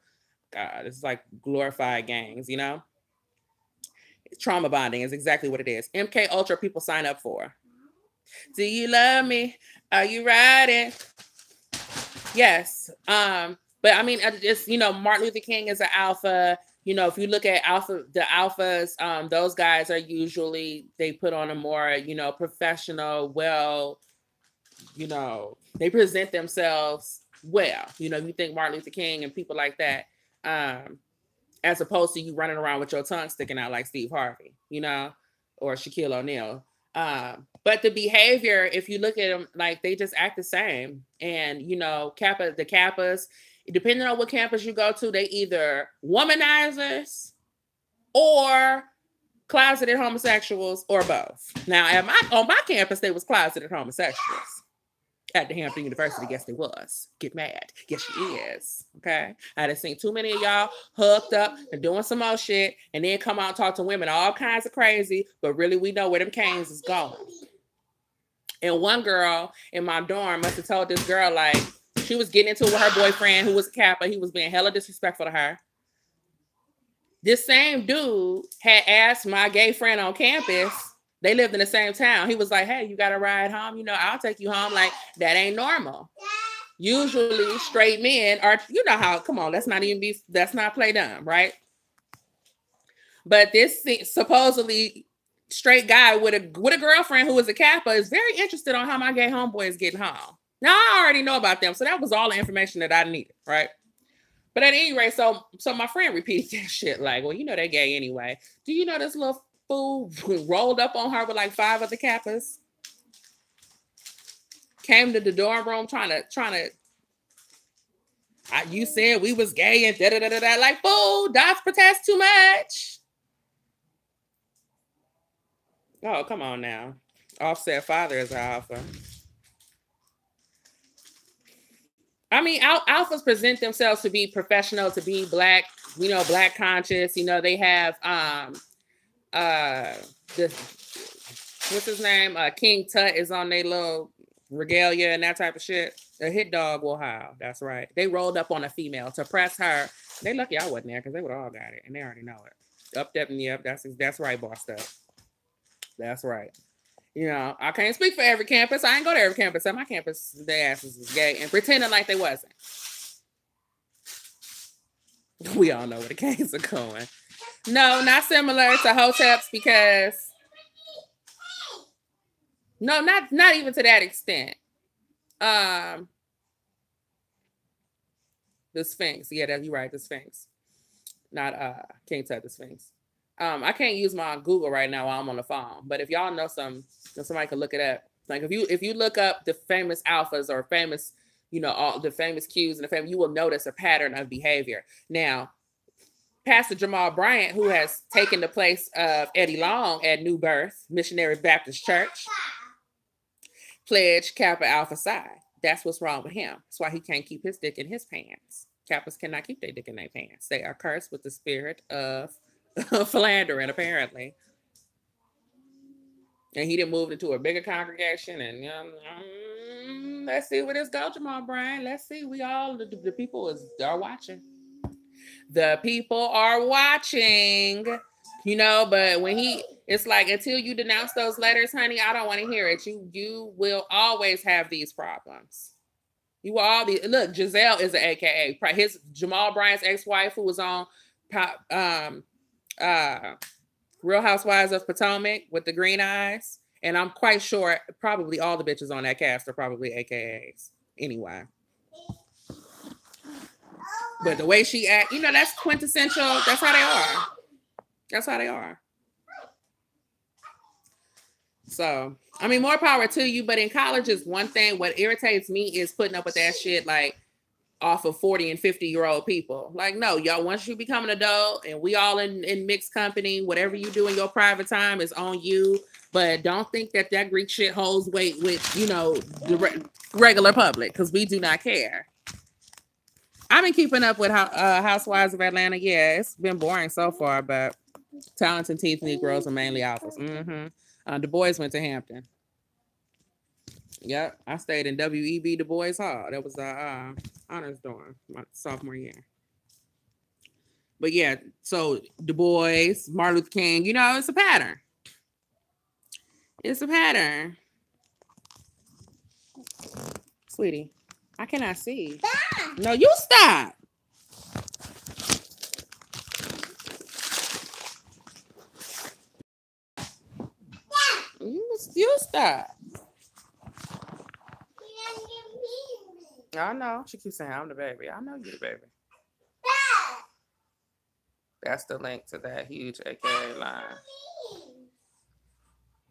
God, it's like glorified gangs, you know? Trauma bonding is exactly what it is. MK Ultra people sign up for. Do you love me? Are you riding? Yes. But I mean, it's, you know, Martin Luther King is an alpha. You know, if you look at the alphas, those guys are usually, they put on a more, you know, professional, well, you know, they present themselves well. You know, you think Martin Luther King and people like that. As opposed to you running around with your tongue sticking out like Steve Harvey, you know, or Shaquille O'Neal. But the behavior, if you look at them, like they just act the same. And, you know, the Kappas, depending on what campus you go to, they either womanizers or closeted homosexuals or both. Now, on my campus, they was closeted homosexuals. at the Hampton University. Yes, they was. Get mad. Yes, she is. Okay. I done seen too many of y'all hooked up and doing some more shit and then come out and talk to women all kinds of crazy, but really we know where them canes is going. And one girl in my dorm must have told this girl, like, she was getting into it with her boyfriend who was a Kappa. He was being hella disrespectful to her. This same dude had asked my gay friend on campus, they lived in the same town. He was like, hey, you got to ride home? You know, I'll take you home. Like, that ain't normal. Usually straight men are, you know how, come on, let's not play dumb, right? But this supposedly straight guy with a girlfriend who was a Kappa is very interested on how my gay homeboy is getting home. Now, I already know about them, so that was all the information that I needed, right? But at any rate, so my friend repeated that shit like, well, you know they're gay anyway. Do you know this little fool rolled up on her with like 5 other Kappas? Came to the dorm room trying to. You said we was gay and da da da da. Like, fool, dots protest too much. Oh, come on now. Offset father is an alpha. I mean, alphas present themselves to be professional, to be black, you know, black conscious. You know, they have what's his name? King Tut is on their little regalia and that type of shit. A hit dog will howl. That's right. They rolled up on a female to press her. They lucky I wasn't there because they would all got it and they already know it. Up, up, and yep. That's right, boss stuff. That's right. You know, I can't speak for every campus. I ain't go to every campus. At my campus, their asses was gay and pretending like they wasn't. We all know where the gays are going. No, not similar to Hoteps because no, not even to that extent. The Sphinx. Yeah, you're right. The Sphinx. Not King Tut, the Sphinx. I can't use my Google right now while I'm on the phone. But if y'all know somebody could look it up. Like if you look up the famous alphas or famous, you know, all the famous Qs and the famous, you will notice a pattern of behavior. Now, Pastor Jamal Bryant, who has taken the place of Eddie Long at New Birth Missionary Baptist Church, pledged Kappa Alpha Psi. That's what's wrong with him. That's why he can't keep his dick in his pants. Kappas cannot keep their dick in their pants. They are cursed with the spirit of philandering, apparently. And he done moved into a bigger congregation. And let's see where this goes, Jamal Bryant. Let's see. We all, the people are watching. The people are watching, you know, but when it's like, until you denounce those letters, honey, I don't want to hear it. You will always have these problems. You will all be, look, Giselle is an AKA. His Jamal Bryant's ex-wife who was on Real Housewives of Potomac with the green eyes. And I'm quite sure probably all the bitches on that cast are probably AKAs anyway. But the way she act, you know, that's quintessential. That's how they are. That's how they are. So, I mean, more power to you. But in college is one thing. What irritates me is putting up with that shit like off of 40 and 50-year-old people. Like, no, y'all, once you become an adult and we all in mixed company, whatever you do in your private time is on you. But don't think that Greek shit holds weight with, you know, the regular public, because we do not care. I've been keeping up with Housewives of Atlanta. Yeah, it's been boring so far, but talented teeth Negroes are mainly alphas. Du Bois went to Hampton. Yep, I stayed in W.E.B. Du Bois Hall. That was the honors dorm my sophomore year. But yeah, so Du Bois, Martin Luther King, you know, it's a pattern. It's a pattern. Sweetie, I cannot see. Stop. No, you stop. You stop. I know. She keeps saying I'm the baby. I know you're the baby. That's the link to that huge AKA line.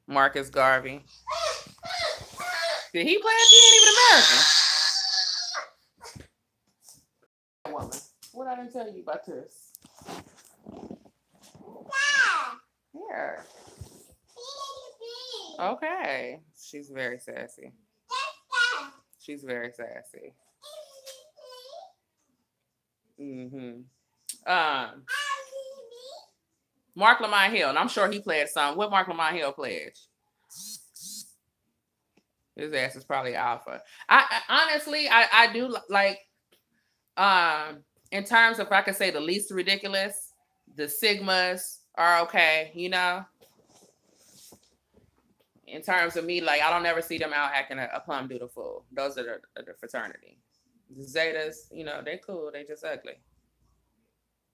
Marcus Garvey. Did he play it? He ain't even American. Woman. What I didn't tell you about this? Here. Okay. She's very sassy. She's very sassy. Mark Lamont Hill, and I'm sure he played some. What Mark Lamont Hill pledged? His ass is probably alpha. I honestly, I do like, in terms of, if I could say the least ridiculous, the Sigmas are okay, you know? In terms of me, like, I don't ever see them out acting a plum doodle fool. Those are the fraternity. The Zetas, you know, they cool. They just ugly.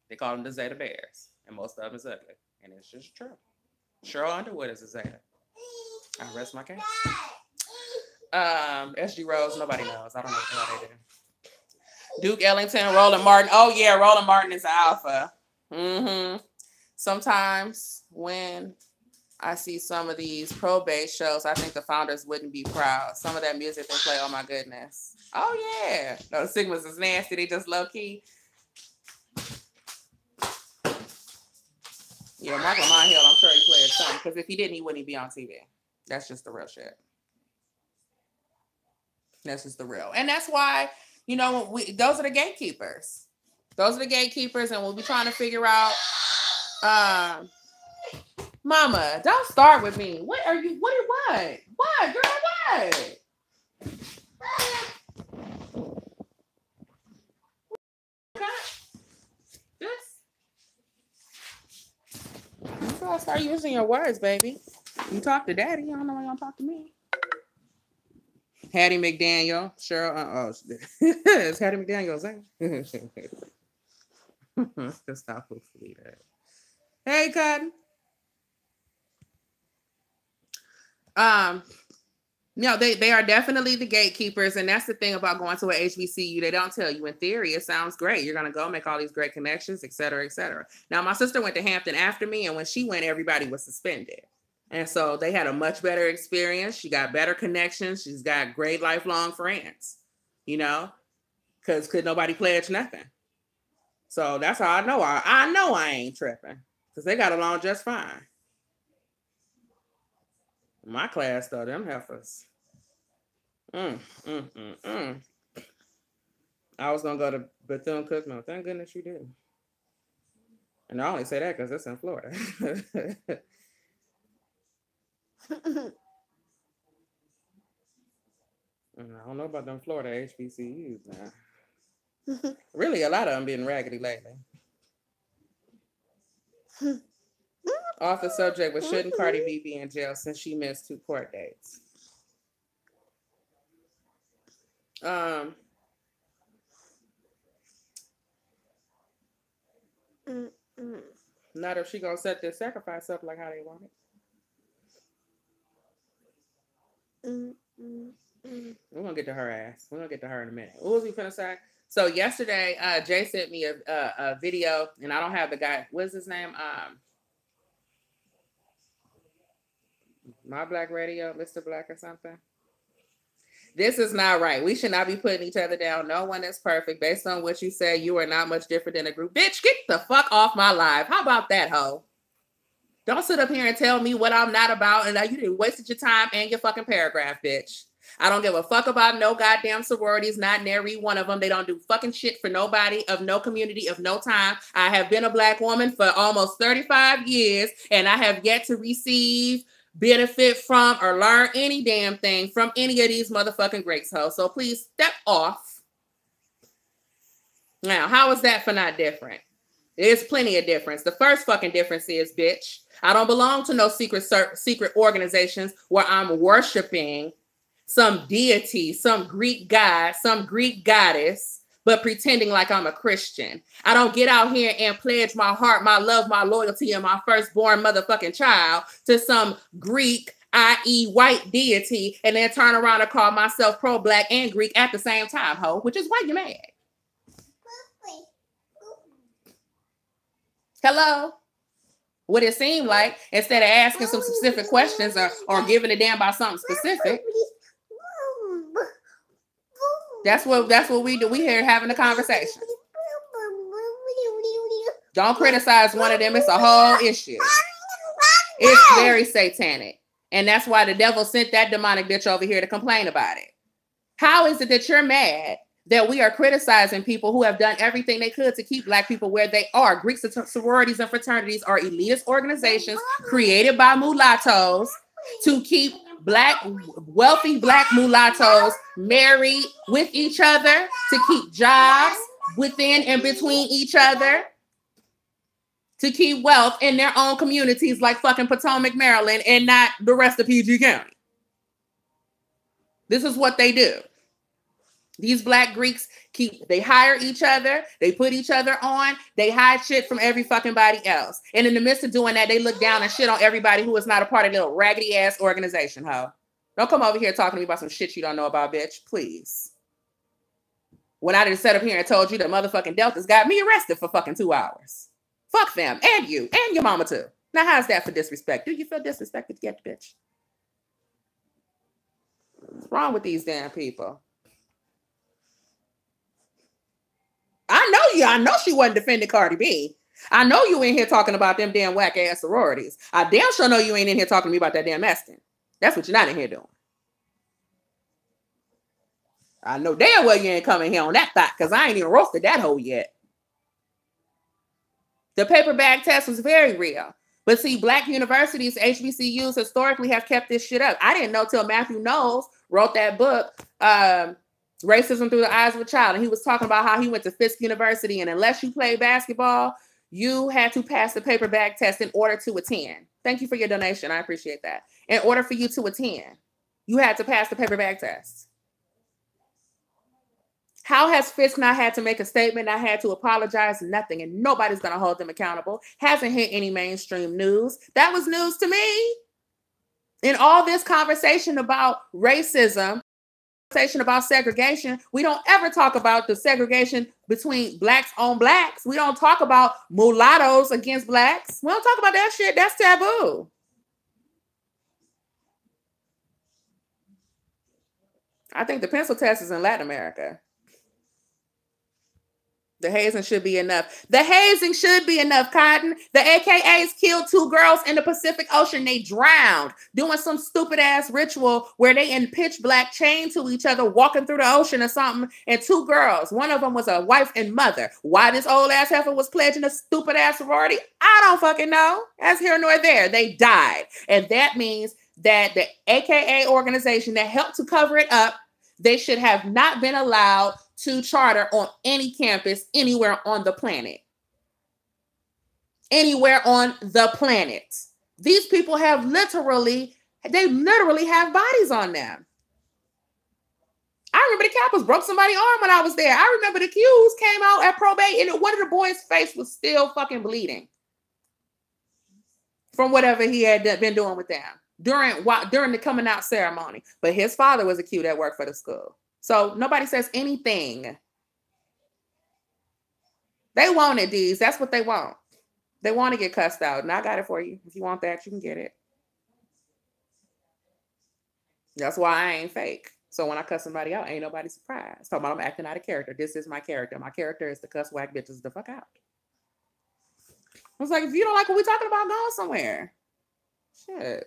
They call them the Zeta Bears. And most of them is ugly. And it's just true. Cheryl Underwood is a Zeta. I rest my case. SG Rose, nobody knows. I don't know what they do. Duke Ellington, Roland Martin. Oh, yeah, Roland Martin is an alpha. Sometimes when I see some of these probate shows, I think the founders wouldn't be proud. Some of that music they play, oh my goodness. Oh yeah. No, the Sigmas is nasty. They just low key. Yeah, Mark Lamont Hill, I'm sure he played something. Because if he didn't, he wouldn't be on TV. That's just the real shit. That's just the real. And that's why, you know, those are the gatekeepers. Those are the gatekeepers, and we'll be trying to figure out Mama, don't start with me. What are you? What? What, girl? What? This. You gotta start using your words, baby. You talk to daddy. You don't know why you don't talk to me. Hattie McDaniel, Cheryl. It's Hattie McDaniel's. Just stop with that. Hey, Cotton. No, they are definitely the gatekeepers, and that's the thing about going to an HBCU. They don't tell you. In theory, it sounds great. You're gonna go make all these great connections, et cetera, et cetera. Now, my sister went to Hampton after me, and when she went, everybody was suspended, and so they had a much better experience. She got better connections. She's got great lifelong friends, you know, because could nobody pledge nothing. So that's how I know. I know I ain't tripping because they got along just fine. My class, though, them heifers. I was going to go to Bethune-Cookman. Thank goodness you did. And I only say that because it's in Florida. I don't know about them Florida HBCUs now. Really, a lot of them been raggedy lately. Off the subject, but shouldn't Cardi B be in jail since she missed 2 court dates? Not if she gonna set this sacrifice up like how they want it. We're gonna get to her ass. We're gonna get to her in a minute. What was we finna say? So yesterday, Jay sent me a video, and I don't have the guy. What's his name? My Black Radio, Mr. Black or something. This is not right. We should not be putting each other down. No one is perfect. Based on what you say, you are not much different than a group. Bitch, get the fuck off my live. How about that, hoe? Don't sit up here and tell me what I'm not about, and you done wasted your time and your fucking paragraph, bitch. I don't give a fuck about no goddamn sororities, not nary one of them. They don't do fucking shit for nobody, of no community, of no time. I have been a Black woman for almost 35 years, and I have yet to receive, benefit from, or learn any damn thing from any of these motherfucking greats, hoes. So please step off. Now, how is that for not different? There's plenty of difference. The first fucking difference is, bitch, I don't belong to no secret organizations where I'm worshiping some deity, some Greek god, some Greek goddess, but pretending like I'm a Christian. I don't get out here and pledge my heart, my love, my loyalty, and my firstborn motherfucking child to some Greek, i.e. white deity, and then turn around and call myself pro-Black and Greek at the same time, ho, which is why you're mad. Hello? What it seemed like, instead of asking some specific questions or giving a damn about something specific, that's what we do. We here having a conversation. Don't criticize one of them. It's a whole issue. It's very satanic. And that's why the devil sent that demonic bitch over here to complain about it. How is it that you're mad that we are criticizing people who have done everything they could to keep Black people where they are? Greek sororities and fraternities are elitist organizations created by mulattoes to keep wealthy Black mulattoes married with each other, to keep jobs within and between each other, to keep wealth in their own communities like fucking Potomac, Maryland, and not the rest of PG County. This is what they do. These Black Greeks they hire each other, they put each other on, they hide shit from every fucking body else. And in the midst of doing that, they look down and shit on everybody who is not a part of their little raggedy ass organization, ho. Don't come over here talking to me about some shit you don't know about, bitch, please. When I just sat up here and told you that motherfucking Deltas got me arrested for fucking 2 hours. Fuck them, and you, and your mama too. Now how's that for disrespect? Do you feel disrespected yet, bitch? What's wrong with these damn people? I know she wasn't defending Cardi B. I know you in here talking about them damn whack ass sororities. I damn sure know you ain't in here talking to me about that damn Eston. That's what you're not in here doing. I know damn well you ain't coming here on that thought because I ain't even roasted that hoe yet. The paper bag test was very real. But see, Black universities, HBCUs, historically have kept this shit up. I didn't know till Matthew Knowles wrote that book, Racism Through the Eyes of a Child. And he was talking about how he went to Fisk University, and unless you played basketball, you had to pass the paper bag test in order to attend. Thank you for your donation. I appreciate that. In order for you to attend, you had to pass the paper bag test. How has Fisk not had to make a statement, not had to apologize? Nothing. And nobody's going to hold them accountable. Hasn't hit any mainstream news. That was news to me. In all this conversation about racism, conversation about segregation, we don't ever talk about the segregation between Blacks on Blacks. We don't talk about mulattoes against Blacks. We don't talk about that shit. That's taboo. I think the pencil test is in Latin America. The hazing should be enough. The hazing should be enough, Cotton. The AKAs killed 2 girls in the Pacific Ocean. They drowned doing some stupid ass ritual where they in pitch black chained to each other, walking through the ocean or something. And 2 girls, one of them was a wife and mother. Why this old ass heifer was pledging a stupid ass sorority, I don't fucking know. That's here nor there. They died. And that means that the AKA organization that helped to cover it up, they should have not been allowed to charter on any campus anywhere on the planet. Anywhere on the planet. These people have literally have bodies on them. I remember the Kappas broke somebody's arm when I was there. I remember the Qs came out at probate and one of the boys' face was still fucking bleeding from whatever he had been doing with them during the coming out ceremony. But his father was a Q that worked for the school. So nobody says anything. They want it, D's. That's what they want. They want to get cussed out. And I got it for you. If you want that, you can get it. That's why I ain't fake. So when I cuss somebody out, ain't nobody surprised. Talking about I'm acting out of character. This is my character. My character is to cuss whack bitches the fuck out. I was like, if you don't like what we talking about, go somewhere. Shit.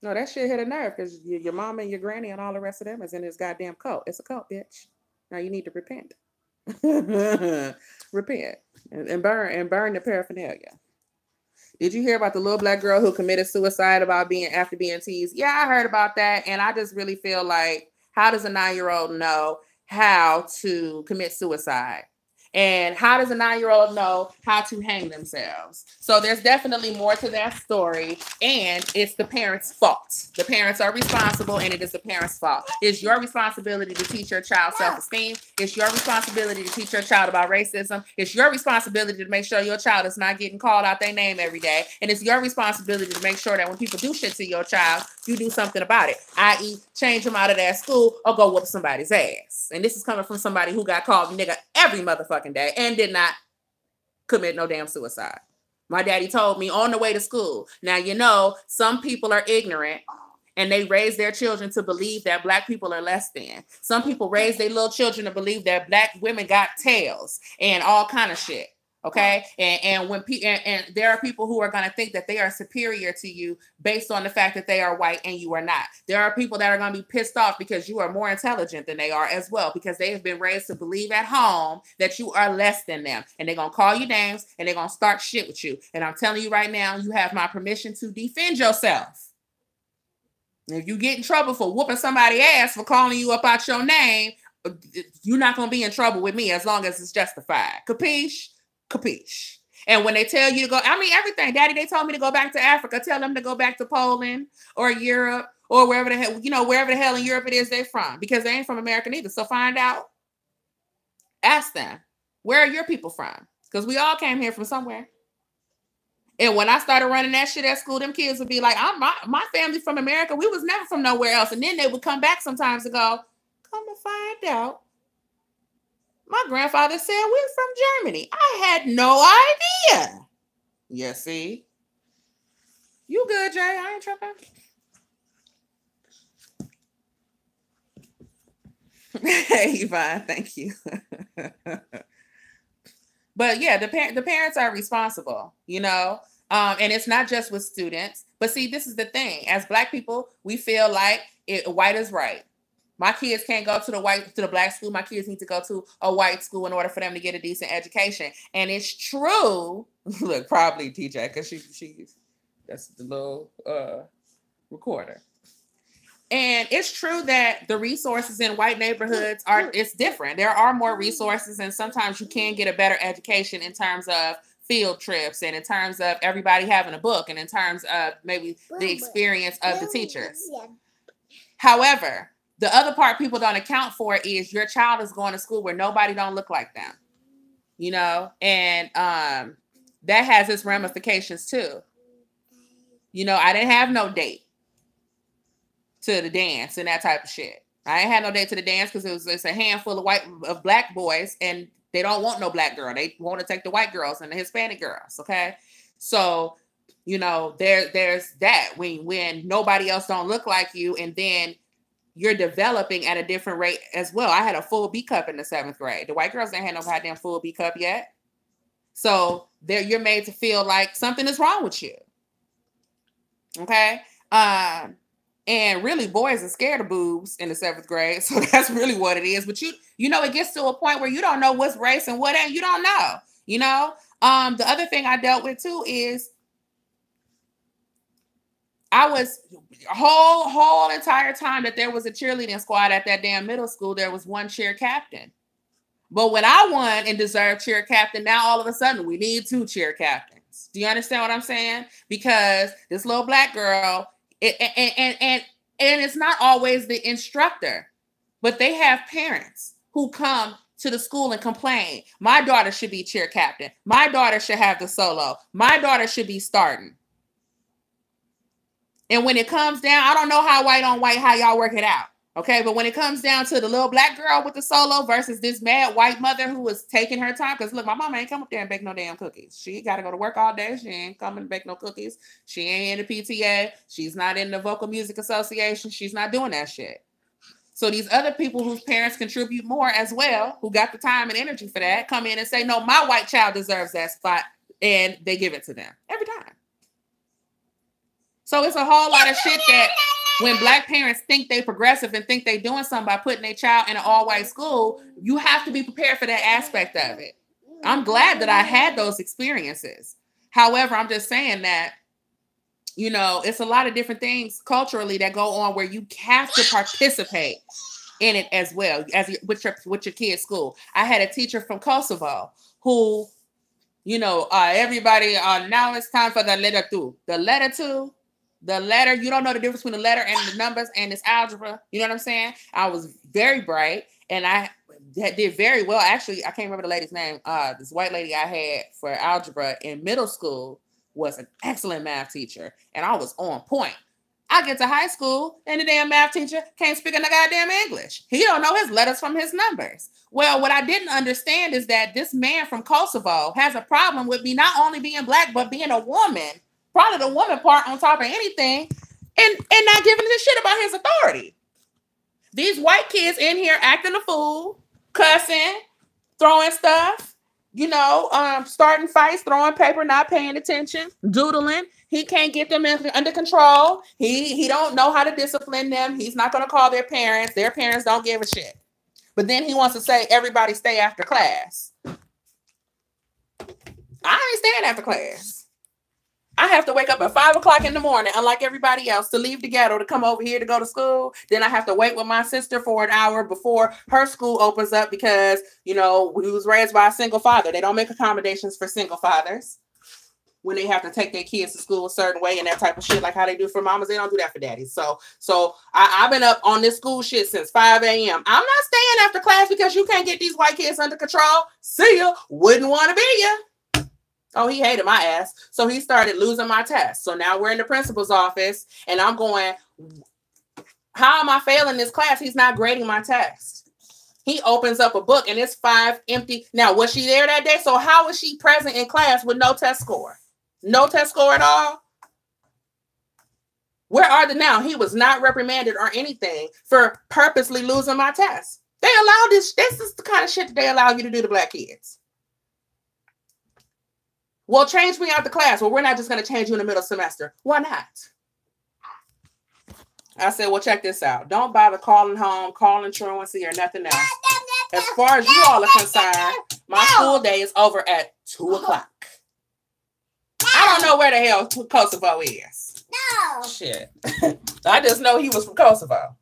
No, that shit hit a nerve because your mama and your granny and all the rest of them is in this goddamn cult. It's a cult, bitch. Now you need to repent. Repent and burn the paraphernalia. Did you hear about the little Black girl who committed suicide after being teased? Yeah, I heard about that. And I just really feel like, how does a 9-year-old know how to commit suicide? And how does a 9-year-old know how to hang themselves? So there's definitely more to that story. And it's the parents' fault. The parents are responsible, and it is the parents' fault. It's your responsibility to teach your child self-esteem. It's your responsibility to teach your child about racism. It's your responsibility to make sure your child is not getting called out their name every day. And it's your responsibility to make sure that when people do shit to your child, you do something about it, i.e. change them out of that school or go whoop somebody's ass. And this is coming from somebody who got called nigga every motherfucking day and did not commit no damn suicide. My daddy told me on the way to school. Now, you know, some people are ignorant and they raise their children to believe that Black people are less than. Some people raise their little children to believe that Black women got tails and all kind of shit. Okay. And when and there are people who are going to think that they are superior to you based on the fact that they are white and you are not. There are people that are going to be pissed off because you are more intelligent than they are as well, because they have been raised to believe at home that you are less than them, and they're going to call you names and they're going to start shit with you. And I'm telling you right now, you have my permission to defend yourself. If you get in trouble for whooping somebody's ass for calling you up out your name, you're not going to be in trouble with me as long as it's justified. Capiche? Capiche. And when they tell you to go, I mean, everything. Daddy, they told me to go back to Africa. Tell them to go back to Poland or Europe or wherever the hell, wherever the hell in Europe it is they're from, because they ain't from America either. So find out. Ask them, where are your people from? Because we all came here from somewhere. And when I started running that shit at school, them kids would be like, my family from America. We was never from nowhere else. And then they would come back sometimes and go, come to find out, my grandfather said we're from Germany. I had no idea. Yeah, see? You good, Jay? I ain't tripping. Hey, Yvonne, thank you. But yeah, the parents are responsible, and it's not just with students. But see, this is the thing. As Black people, we feel like white is right. My kids can't go to the Black school. My kids need to go to a white school in order for them to get a decent education. And it's true. Look, probably TJ, because she's that's the little recorder. And it's true that the resources in white neighborhoods it's different. There are more resources, and sometimes you can get a better education in terms of field trips and in terms of everybody having a book and in terms of maybe the experience of the teachers. However, the other part people don't account for is your child is going to school where nobody don't look like them, and that has its ramifications too. I didn't have no date to the dance and that type of shit. I ain't had no date to the dance because it's a handful of Black boys, and they don't want no Black girl. They want to take the white girls and the Hispanic girls. Okay, so there's that when nobody else don't look like you, and then you're developing at a different rate as well. I had a full B cup in the 7th grade. The white girls ain't had no goddamn full B cup yet. So you're made to feel like something is wrong with you. Okay. And really, boys are scared of boobs in the 7th grade. So that's really what it is. But it gets to a point where you don't know what's race and what ain't. You don't know. The other thing I dealt with too is I was whole entire time that there was a cheerleading squad at that damn middle school, there was one cheer captain. But when I won and deserved cheer captain, now all of a sudden we need 2 cheer captains. Do you understand what I'm saying? Because this little Black girl, and it's not always the instructor, but they have parents who come to the school and complain. My daughter should be cheer captain. My daughter should have the solo. My daughter should be starting. And when it comes down, I don't know how white on white, how y'all work it out. Okay. But when it comes down to the little Black girl with the solo versus this mad white mother who was taking her time. Because look, my mama ain't come up there and bake no damn cookies. She got to go to work all day. She ain't coming to bake no cookies. She ain't in the PTA. She's not in the Vocal Music Association. She's not doing that shit. So these other people whose parents contribute more as well, who got the time and energy for that, come in and say, no, my white child deserves that spot. And they give it to them every time. So it's a whole lot of shit that when Black parents think they progressive and think they doing something by putting their child in an all-white school, you have to be prepared for that aspect of it. I'm glad that I had those experiences. However, I'm just saying that, it's a lot of different things culturally that go on where you have to participate in it as well as with your kid's school. I had a teacher from Kosovo who, everybody, now it's time for the letter 2. The letter, you don't know the difference between the letter and the numbers and it's algebra. You know what I'm saying? I was very bright and I did very well. Actually, I can't remember the lady's name. This white lady I had for algebra in middle school was an excellent math teacher. And I was on point. I get to high school and the damn math teacher can't speak in the goddamn English. He don't know his letters from his numbers. Well, what I didn't understand is that this man from Kosovo has a problem with me not only being Black, but being a woman. Probably the woman part on top of anything, and not giving a shit about his authority. These white kids in here acting a fool, cussing, throwing stuff, you know, starting fights, throwing paper, not paying attention, doodling. He can't get them under control. He don't know how to discipline them. He's not going to call their parents. Their parents don't give a shit. But then he wants to say everybody stay after class. I ain't staying after class. I have to wake up at 5 o'clock in the morning, unlike everybody else, to leave the ghetto to come over here to go to school. Then I have to wait with my sister for an hour before her school opens up because, you know, we was raised by a single father. They don't make accommodations for single fathers when they have to take their kids to school a certain way and that type of shit, like how they do for mamas. They don't do that for daddies. So I've been up on this school shit since 5 a.m. I'm not staying after class because you can't get these white kids under control. See ya. Wouldn't want to be ya. Oh, he hated my ass. So he started losing my test. So now we're in the principal's office and I'm going, how am I failing this class? He's not grading my test. He opens up a book and it's 5 empty. Now, was she there that day? So how was she present in class with no test score? No test score at all? Where are they now? He was not reprimanded or anything for purposely losing my test. They allow this. This is the kind of shit that they allow you to do to black kids. Well, change me out the class. Well, we're not just going to change you in the middle semester. Why not? I said, well, check this out. Don't bother calling home, calling truancy, or nothing else. As far as you all are concerned, my school day is over at 2 o'clock. I don't know where the hell Kosovo is. No. Shit. I just know he was from Kosovo.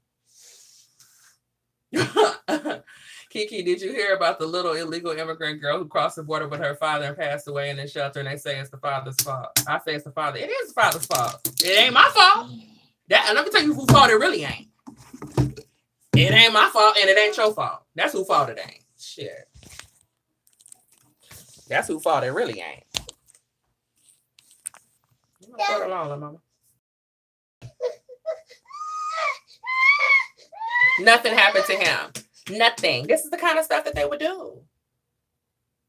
Kiki, did you hear about the little illegal immigrant girl who crossed the border with her father and passed away in the shelter, and they say it's the father's fault? I say it's the father. It is the father's fault. It ain't my fault. And let me tell you whose fault it really ain't. It ain't my fault, and it ain't your fault. That's whose fault it ain't. Shit. That's whose fault it really ain't. Put along, mama. Nothing happened to him. Nothing. This is the kind of stuff that they would do.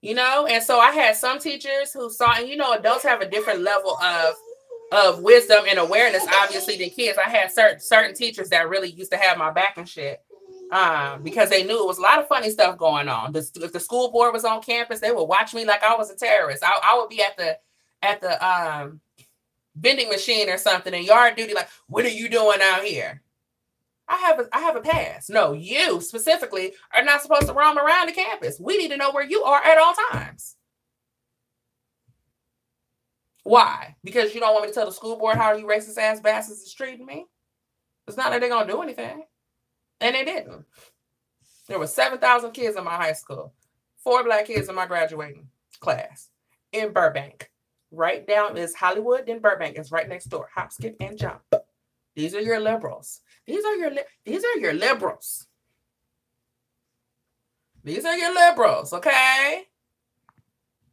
You know? And so I had some teachers who saw, and you know, adults have a different level of wisdom and awareness, obviously, than kids. I had certain teachers that really used to have my back and shit. Because they knew it was a lot of funny stuff going on. If the school board was on campus, they would watch me like I was a terrorist. I would be at the vending machine or something in yard duty, like, what are you doing out here? I have a pass. No, you specifically are not supposed to roam around the campus. We need to know where you are at all times. Why? Because you don't want me to tell the school board how you racist ass bastards is treating me? It's not that they're going to do anything. And they didn't. There were 7,000 kids in my high school. 4 black kids in my graduating class in Burbank. Right down is Hollywood, then Burbank is right next door. Hop, skip, and jump. These are your liberals. These are your liberals. These are your liberals, okay?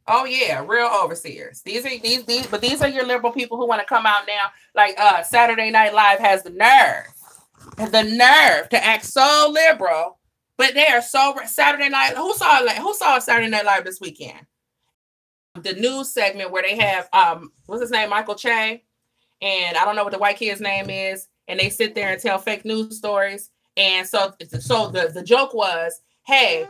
Oh yeah, real overseers. These are your liberal people who want to come out now. Like Saturday Night Live has the nerve to act so liberal, but they are so Saturday Night. Who saw Saturday Night Live this weekend? The news segment where they have what's his name, Michael Che, and I don't know what the white kid's name is, and they sit there and tell fake news stories. And so the joke was, hey,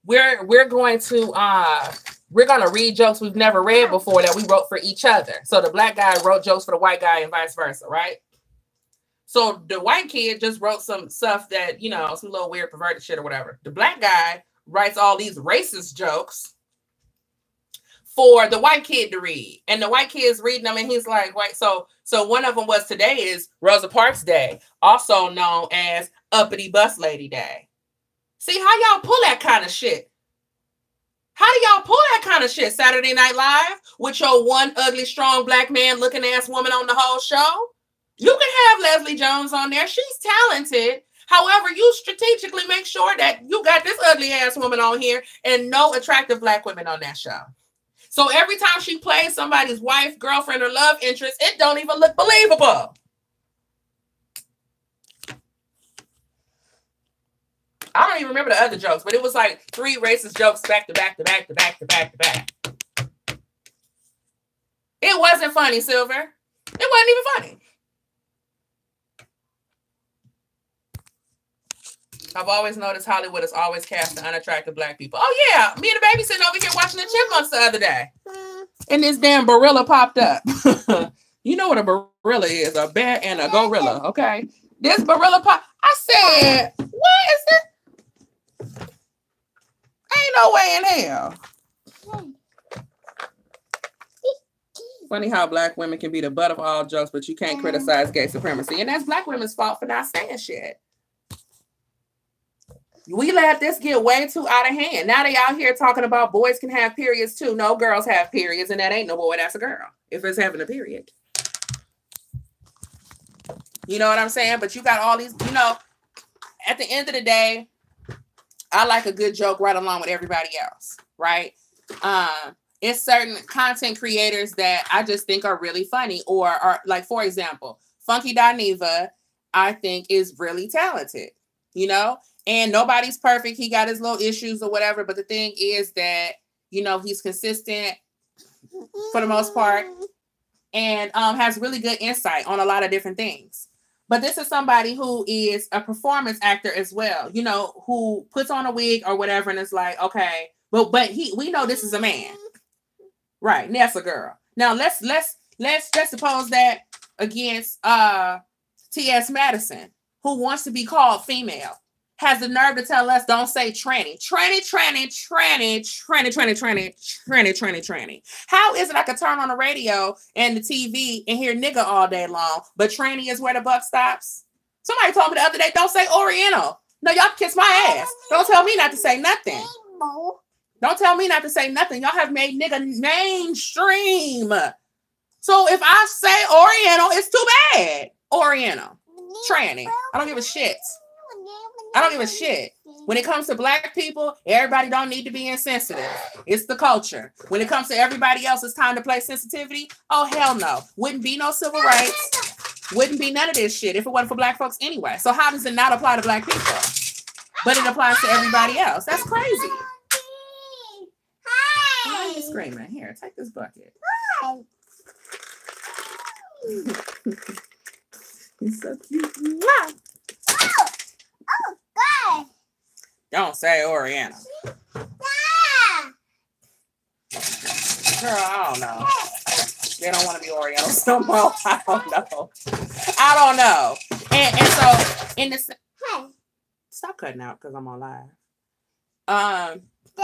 we're going to read jokes we've never read before that we wrote for each other. So the black guy wrote jokes for the white guy and vice versa, right? So the white kid just wrote some stuff that, you know, some little weird perverted shit or whatever. The black guy writes all these racist jokes for the white kid to read. And the white kid's reading them and he's like, wait, so one of them was today is Rosa Parks Day, also known as Uppity Bus Lady Day. See how y'all pull that kind of shit? How do y'all pull that kind of shit? Saturday Night Live with your one ugly, strong black man looking ass woman on the whole show? You can have Leslie Jones on there. She's talented. However, you strategically make sure that you got this ugly ass woman on here and no attractive black women on that show. So every time she plays somebody's wife, girlfriend, or love interest, it don't even look believable. I don't even remember the other jokes, but it was like 3 racist jokes back to back to back to back to back to back. It wasn't funny, Silver. It wasn't even funny. I've always noticed Hollywood is always casting unattractive black people. Oh yeah, me and the baby sitting over here watching the Chipmunks the other day, and this damn gorilla popped up. You know what a gorilla is? A bear and a gorilla. Okay, this gorilla pop. I said, what is this? Ain't no way in hell. Funny how black women can be the butt of all jokes, but you can't criticize gay supremacy, and that's black women's fault for not saying shit. We let this get way too out of hand. Now they out here talking about boys can have periods too. No, girls have periods, and that ain't no boy, that's a girl. If it's having a period. You know what I'm saying? But you got all these, you know, at the end of the day, I like a good joke right along with everybody else, right? It's certain content creators that I just think are really funny, or are like, for example, Funky Dineva, I think is really talented, you know? And nobody's perfect. He got his little issues or whatever. But the thing is that, you know, he's consistent for the most part and has really good insight on a lot of different things. But this is somebody who is a performance actor as well, you know, who puts on a wig or whatever. And it's like, okay, but we know this is a man. Right. And that's a girl. Now let's just suppose that against T.S. Madison, who wants to be called female. Has the nerve to tell us don't say tranny. How is it I could turn on the radio and the TV and hear nigga all day long, but tranny is where the buck stops? Somebody told me the other day, don't say Oriental. No, y'all kiss my ass. Don't tell me not to say nothing. Don't tell me not to say nothing. Y'all have made nigga mainstream. So if I say Oriental, it's too bad. Oriental. Tranny. I don't give a shit. I don't give a shit. When it comes to black people, everybody don't need to be insensitive. It's the culture. When it comes to everybody else, it's time to play sensitivity. Oh, hell no. Wouldn't be no civil rights. Wouldn't be none of this shit if it wasn't for black folks anyway. So how does it not apply to black people? But it applies to everybody else. That's crazy. Why are you screaming? Here, take this bucket. He's so cute. Don't say Oriental. Girl, I don't know. They don't want to be Oriental so much. I don't know. And so in this, stop cutting out because I'm on live.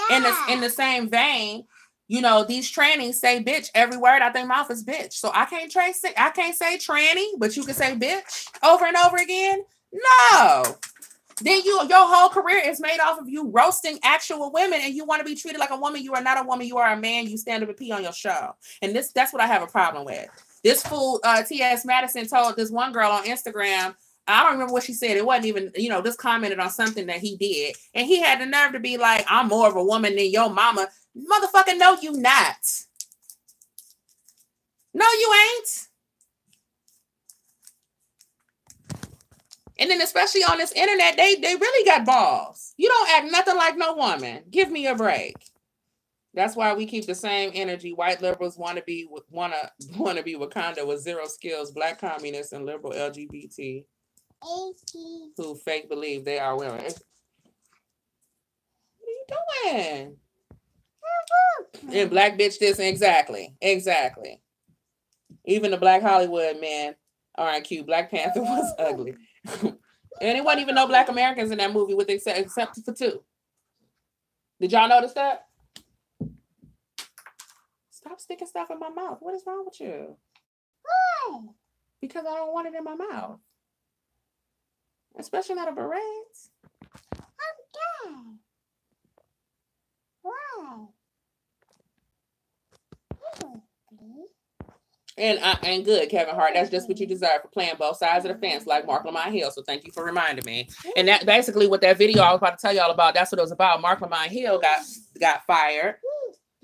In the same vein, you know, these trannies say bitch every word out their mouth is bitch. So I can't say tranny, but you can say bitch over and over again. No. Then your whole career is made off of you roasting actual women, and you want to be treated like a woman. You are not a woman. You are a man. You stand up and pee on your show. And that's what I have a problem with. This fool, T.S. Madison, told this one girl on Instagram, I don't remember what she said. It wasn't even, you know, just commented on something that he did. And he had the nerve to be like, I'm more of a woman than your mama. Motherfucker, no, you not. No, you ain't. And then especially on this internet, they really got balls. You don't act nothing like no woman. Give me a break. That's why we keep the same energy. White liberals want to be Wakanda with zero skills. Black communists and liberal LGBT who fake believe they are women. What are you doing? And black bitch this, exactly. Even the Black Hollywood men aren't cute. Black Panther was ugly. And it wasn't even no black Americans in that movie except for two. Did y'all notice that? Stop sticking stuff in my mouth. What is wrong with you? Why? Because I don't want it in my mouth. Especially not a beret. Okay. Why? And good, Kevin Hart. That's just what you deserve for playing both sides of the fence like Mark Lamont Hill. So thank you for reminding me. And that basically what that video I was about to tell y'all about, that's what it was about. Mark Lamont Hill got fired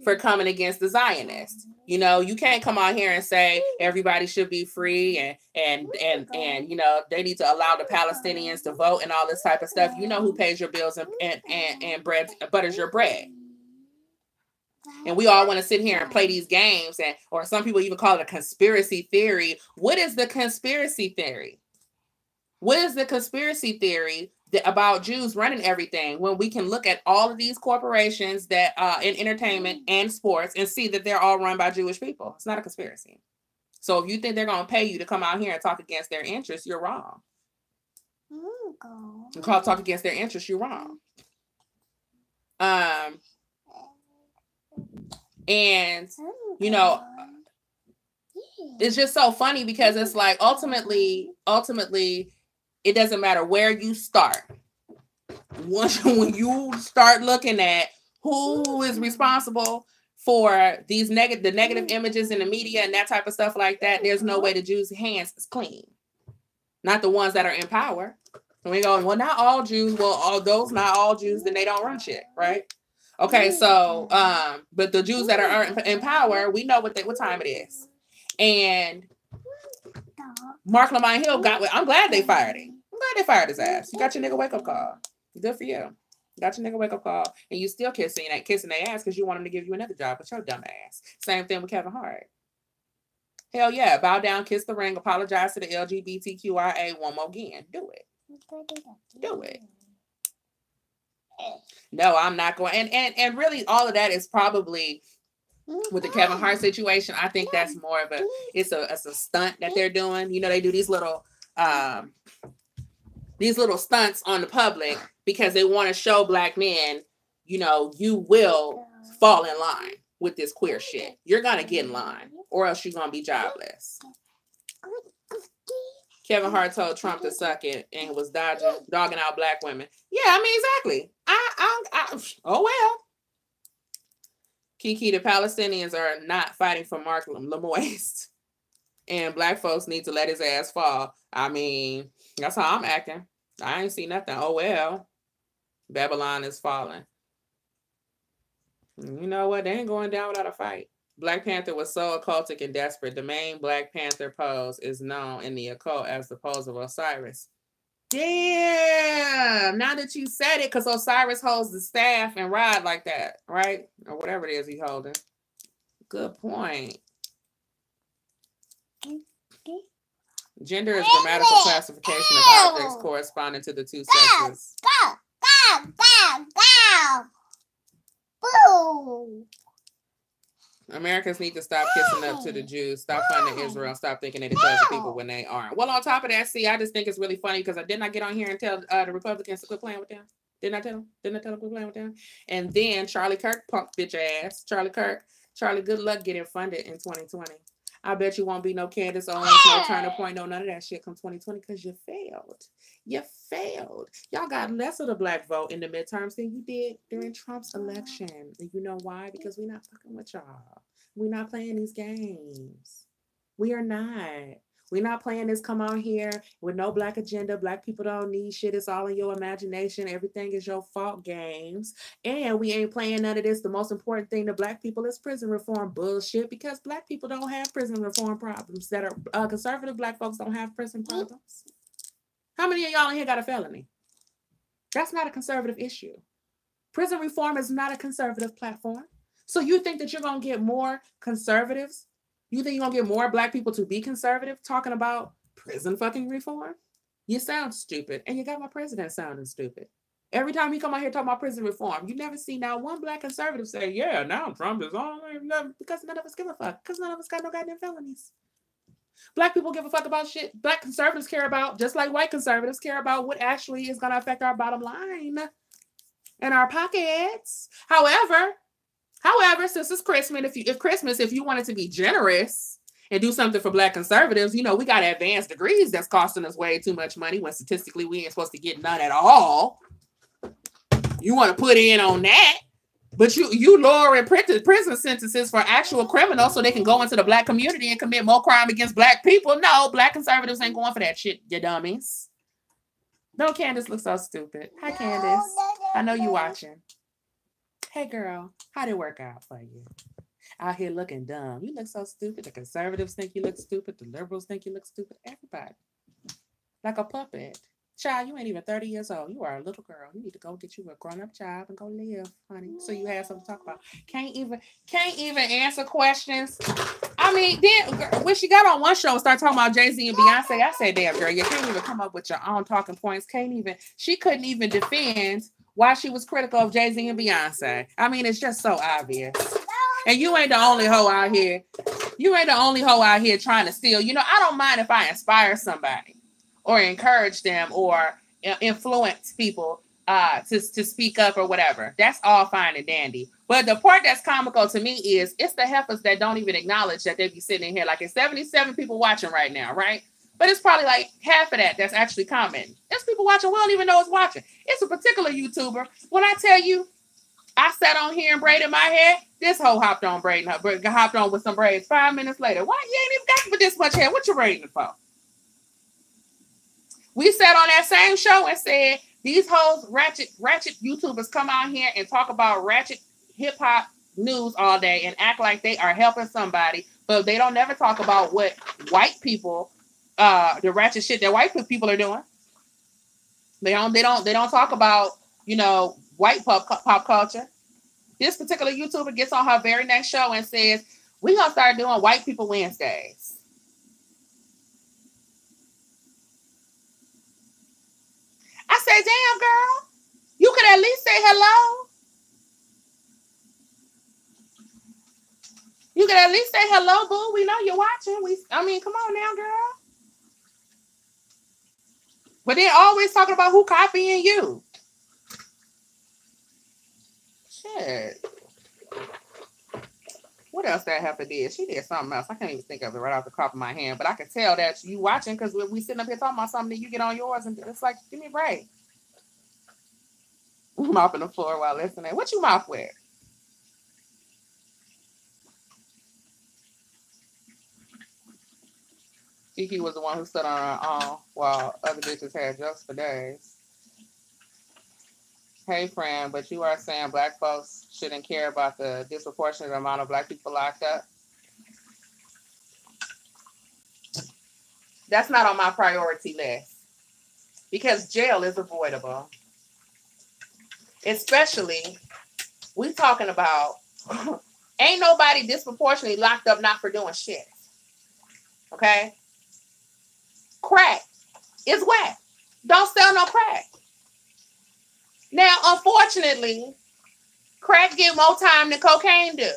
for coming against the Zionists. You know, you can't come out here and say everybody should be free and you know, they need to allow the Palestinians to vote and all this type of stuff. You know who pays your bills and bread butters your bread. And we all want to sit here and play these games, or some people even call it a conspiracy theory. What is the conspiracy theory? What is the conspiracy theory about Jews running everything when we can look at all of these corporations that in entertainment and sports and see that they're all run by Jewish people. It's not a conspiracy. So if you think they're going to pay you to come out here and talk against their interests, you're wrong. And talk against their interests, you're wrong. And you know, it's just so funny because it's like ultimately, it doesn't matter where you start. Once when you start looking at who is responsible for these negative images in the media and that type of stuff like that, there's no way the Jews' hands is clean. Not the ones that are in power. And we go, well, not all Jews. Well, all those, not all Jews, then they don't run shit, right? Okay, so, but the Jews that are in power, we know what time it is. And Mark Lamont Hill I'm glad they fired him. I'm glad they fired his ass. You got your nigga wake up call. Good for you. Got your nigga wake up call, and you still kissing their ass because you want him to give you another job, but your dumb ass. Same thing with Kevin Hart. Hell yeah, bow down, kiss the ring, apologize to the LGBTQIA one more again. Do it. Do it. No, I'm not going. And really, all of that is probably with the Kevin Hart situation. I think that's more of it's a stunt that they're doing. You know, they do these little stunts on the public because they want to show black men, you know, you will fall in line with this queer shit. You're gonna get in line, or else you're gonna be jobless. Kevin Hart told Trump to suck it and was dogging out black women. Yeah, I mean, exactly. Oh well. Kiki, the Palestinians are not fighting for Mark Lemoyne, and black folks need to let his ass fall. I mean, that's how I'm acting. I ain't see nothing. Oh well. Babylon is falling. You know what? They ain't going down without a fight. Black Panther was so occultic and desperate. The main Black Panther pose is known in the occult as the pose of Osiris. Damn! Now that you said it, because Osiris holds the staff and ride like that, right? Or whatever it is he's holding. Good point. Gender is grammatical classification of objects corresponding to the two sexes. Go! Americans need to stop kissing up to the Jews, stop funding Israel, stop thinking they're the chosen people when they aren't. Well, on top of that, see, I just think it's really funny because I did not get on here and tell the Republicans to quit playing with them. Didn't I tell them? Didn't I tell them to quit playing with them? And then Charlie Kirk, punk bitch ass, Charlie, good luck getting funded in 2020. I bet you won't be no Candace Owens, no Turning Point, no none of that shit come 2020 because you failed. You failed. Y'all got less of the black vote in the midterms than you did during Trump's election. And you know why? Because we're not fucking with y'all. We're not playing these games. We are not. We're not playing this come on here with no black agenda. Black people don't need shit. It's all in your imagination. Everything is your fault games. And we ain't playing none of this. The most important thing to black people is prison reform bullshit because black people don't have prison reform problems. That are conservative black folks don't have prison problems. How many of y'all in here got a felony? That's not a conservative issue. Prison reform is not a conservative platform. So you think that you're going to get more conservatives? You think you're going to get more black people to be conservative talking about prison fucking reform? You sound stupid. And you got my president sounding stupid. Every time he come out here talking about prison reform, you never see now one black conservative say, yeah, now Trump is on. Because none of us give a fuck. Because none of us got no goddamn felonies. Black people give a fuck about shit. Black conservatives care about, just like white conservatives care about what actually is going to affect our bottom line and our pockets. However, since it's Christmas, if you wanted to be generous and do something for black conservatives, you know, we got advanced degrees that's costing us way too much money when statistically we ain't supposed to get none at all. You want to put in on that, but you lowering prison sentences for actual criminals so they can go into the black community and commit more crime against black people. No, black conservatives ain't going for that shit, you dummies. No, Candace looks so stupid. Hi, Candace. I know you watching. Hey, girl, how'd it work out for you? Out here looking dumb. You look so stupid. The conservatives think you look stupid. The liberals think you look stupid. Everybody. Like a puppet. Child, you ain't even 30 years old. You are a little girl. You need to go get you a grown-up job and go live, honey. So you have something to talk about. Can't even answer questions. I mean, then when she got on one show and started talking about Jay-Z and Beyonce, I said, damn, girl, you can't even come up with your own talking points. She couldn't even defend why she was critical of Jay-Z and Beyonce. I mean, it's just so obvious. And you ain't the only hoe out here. You ain't the only hoe out here trying to steal. You know, I don't mind if I inspire somebody or encourage them or influence people to speak up or whatever. That's all fine and dandy. But the part that's comical to me is it's the heifers that don't even acknowledge that they be sitting in here. Like it's 77 people watching right now, right? But it's probably like half of that's actually commenting. There's people watching. We don't even know it's watching. It's a particular YouTuber. When I tell you, I sat on here and braided my hair. This hoe hopped on with some braids 5 minutes later. Why you ain't even got for this much hair? What you braiding it for? We sat on that same show and said, these hoes, ratchet YouTubers come out here and talk about ratchet hip hop news all day and act like they are helping somebody, but they don't never talk about what white people, the ratchet shit that white people are doing. They don't talk about, you know, white pop culture. This particular YouTuber gets on her very next show and says, we're going to start doing White People Wednesdays. I said, damn, girl, you could at least say hello. You could at least say hello, boo. We know you're watching. I mean, come on now, girl. But they're always talking about who copying you. Shit. What else that heifer did? She did something else. I can't even think of it right off the top of my hand, but I can tell that you watching because we sitting up here talking about something that you get on yours and it's like, give me a break. Mopping the floor while listening. What you mop with? Kiki was the one who stood on her own while other bitches had jokes for days. Hey, friend, but you are saying black folks shouldn't care about the disproportionate amount of black people locked up? That's not on my priority list because jail is avoidable. Especially, we talking about ain't nobody disproportionately locked up not for doing shit. Okay? Crack is whack. Don't sell no crack. Now, unfortunately, crack get more time than cocaine do.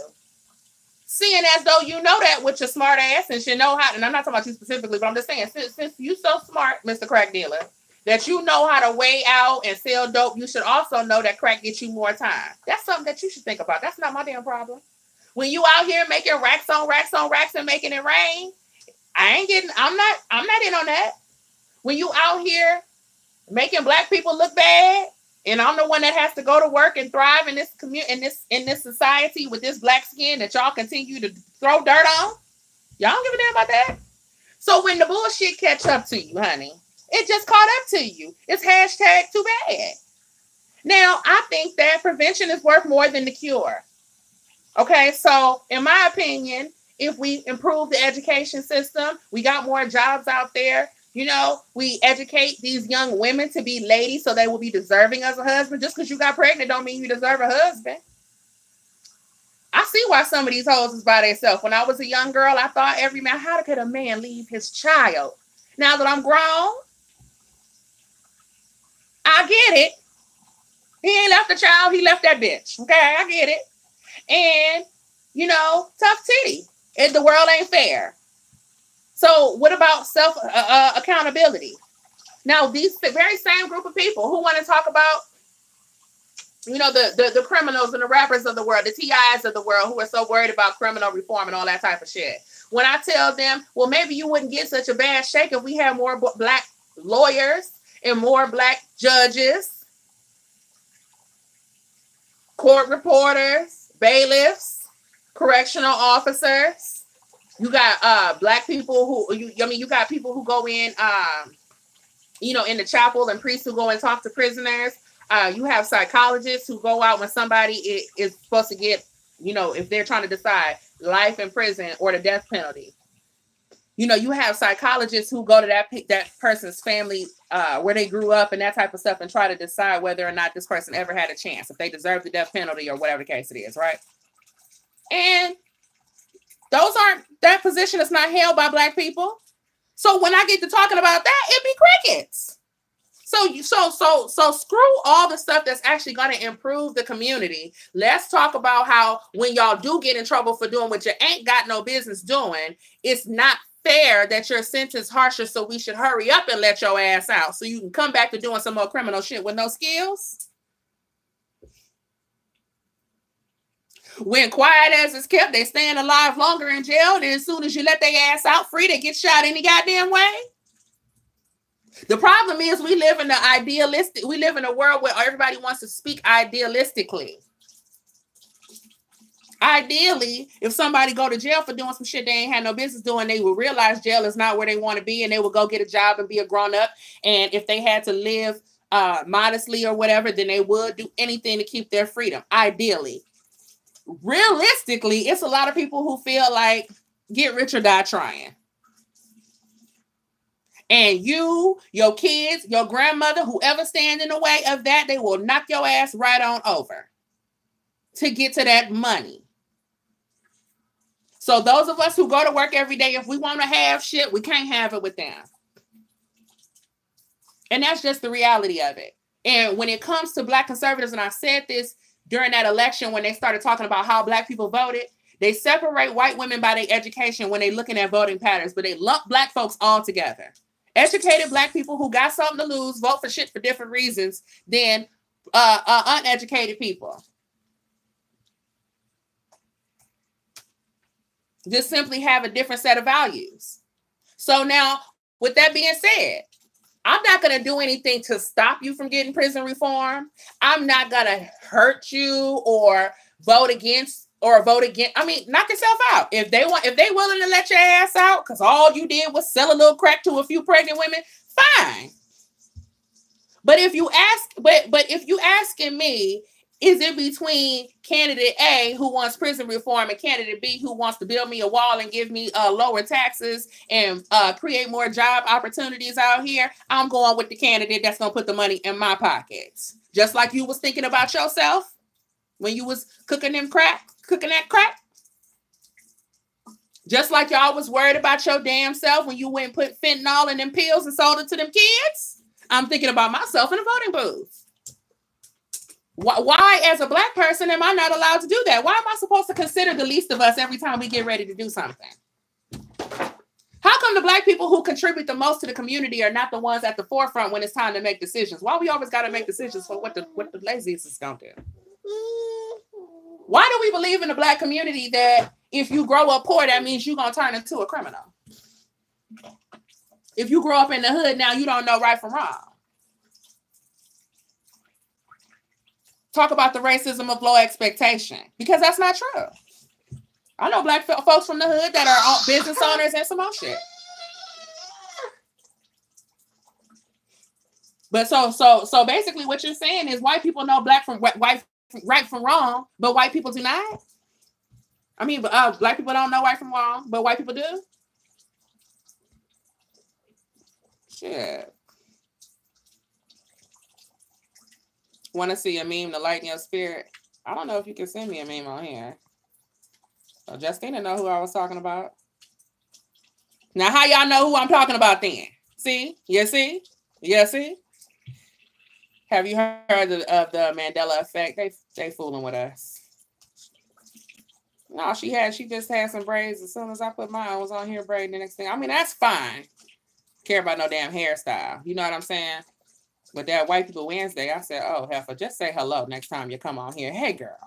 Seeing as though you know that with your smart ass and you know how, and I'm not talking about you specifically, but I'm just saying, since you so smart, Mr. Crack Dealer, that you know how to weigh out and sell dope, you should also know that crack gets you more time. That's something that you should think about. That's not my damn problem. When you out here making racks on racks on racks and making it rain, I'm not in on that. When you out here making black people look bad, and I'm the one that has to go to work and thrive in this in this society with this black skin that y'all continue to throw dirt on, y'all don't give a damn about that. So when the bullshit catch up to you, honey, it just caught up to you. It's hashtag too bad. Now, I think that prevention is worth more than the cure. Okay, so in my opinion, if we improve the education system, we got more jobs out there. You know, we educate these young women to be ladies so they will be deserving as a husband. Just because you got pregnant don't mean you deserve a husband. I see why some of these hoes is by themselves. When I was a young girl, I thought every man, how could a man leave his child? Now that I'm grown, I get it. He ain't left the child, he left that bitch. Okay, I get it. And, you know, tough titty. The world ain't fair. So what about self accountability? Now, these very same group of people who want to talk about, you know, the criminals and the rappers of the world, the TIs of the world who are so worried about criminal reform and all that type of shit. When I tell them, well, maybe you wouldn't get such a bad shake if we had more black lawyers and more black judges, court reporters, bailiffs, correctional officers. You got black people you got people who go in, you know, in the chapel and priests who go and talk to prisoners. You have psychologists who go out when somebody is supposed to get, you know, if they're trying to decide life in prison or the death penalty. You know, you have psychologists who go to that person's family, where they grew up and that type of stuff, and try to decide whether or not this person ever had a chance, if they deserve the death penalty or whatever the case it is, right? And that position is not held by Black people. So when I get to talking about that, it be crickets. So screw all the stuff that's actually going to improve the community. Let's talk about how when y'all do get in trouble for doing what you ain't got no business doing, it's not fair that your sentence harsher, so we should hurry up and let your ass out so you can come back to doing some more criminal shit with no skills. When quiet as is kept, they staying alive longer in jail. Then as soon as you let their ass out free, they get shot any goddamn way. The problem is we live in a world where everybody wants to speak idealistically. Ideally, if somebody go to jail for doing some shit they ain't had no business doing, they will realize jail is not where they want to be, and they will go get a job and be a grown-up. And if they had to live modestly or whatever, then they would do anything to keep their freedom, ideally. Realistically, it's a lot of people who feel like get rich or die trying. And you, your kids, your grandmother, whoever stand in the way of that, they will knock your ass right on over to get to that money. So those of us who go to work every day, if we want to have shit, we can't have it with them. And that's just the reality of it. And when it comes to Black conservatives, and I said this during that election when they started talking about how Black people voted, they separate white women by their education when they're looking at voting patterns, but they lump Black folks all together. Educated Black people who got something to lose vote for shit for different reasons than uneducated people. Just simply have a different set of values. So now, with that being said, I'm not going to do anything to stop you from getting prison reform. I'm not going to hurt you or vote against. I mean, knock yourself out. If they willing to let your ass out because all you did was sell a little crack to a few pregnant women, fine. But if you asking me, is it between candidate A who wants prison reform and candidate B who wants to build me a wall and give me lower taxes and create more job opportunities out here? I'm going with the candidate that's going to put the money in my pockets. Just like you was thinking about yourself when you was cooking that crack. Just like y'all was worried about your damn self when you went and put fentanyl in them pills and sold it to them kids. I'm thinking about myself in the voting booth. Why, as a Black person, am I not allowed to do that? Why am I supposed to consider the least of us every time we get ready to do something? How come the Black people who contribute the most to the community are not the ones at the forefront when it's time to make decisions? Why we always got to make decisions for what the laziest is going to do? Why do we believe in the Black community that if you grow up poor, that means you're going to turn into a criminal? If you grow up in the hood now, you don't know right from wrong. Talk about the racism of low expectation, because that's not true. I know Black folks from the hood that are business owners and some more shit. But so basically what you're saying is white people know Black from right from wrong, but white people do not? I mean, Black people don't know right from wrong, but white people do? Shit. Want to see a meme to lighten your spirit? I don't know if you can send me a meme on here. So Justina know who I was talking about. Now, how y'all know who I'm talking about then? See? You see? You see? Have you heard of the Mandela effect? They fooling with us. No, she just had some braids. As soon as I put mine, I was on here braiding the next thing. I mean, that's fine. Care about no damn hairstyle. You know what I'm saying? But that White People Wednesday, I said, oh, heifer, just say hello next time you come on here. Hey, girl.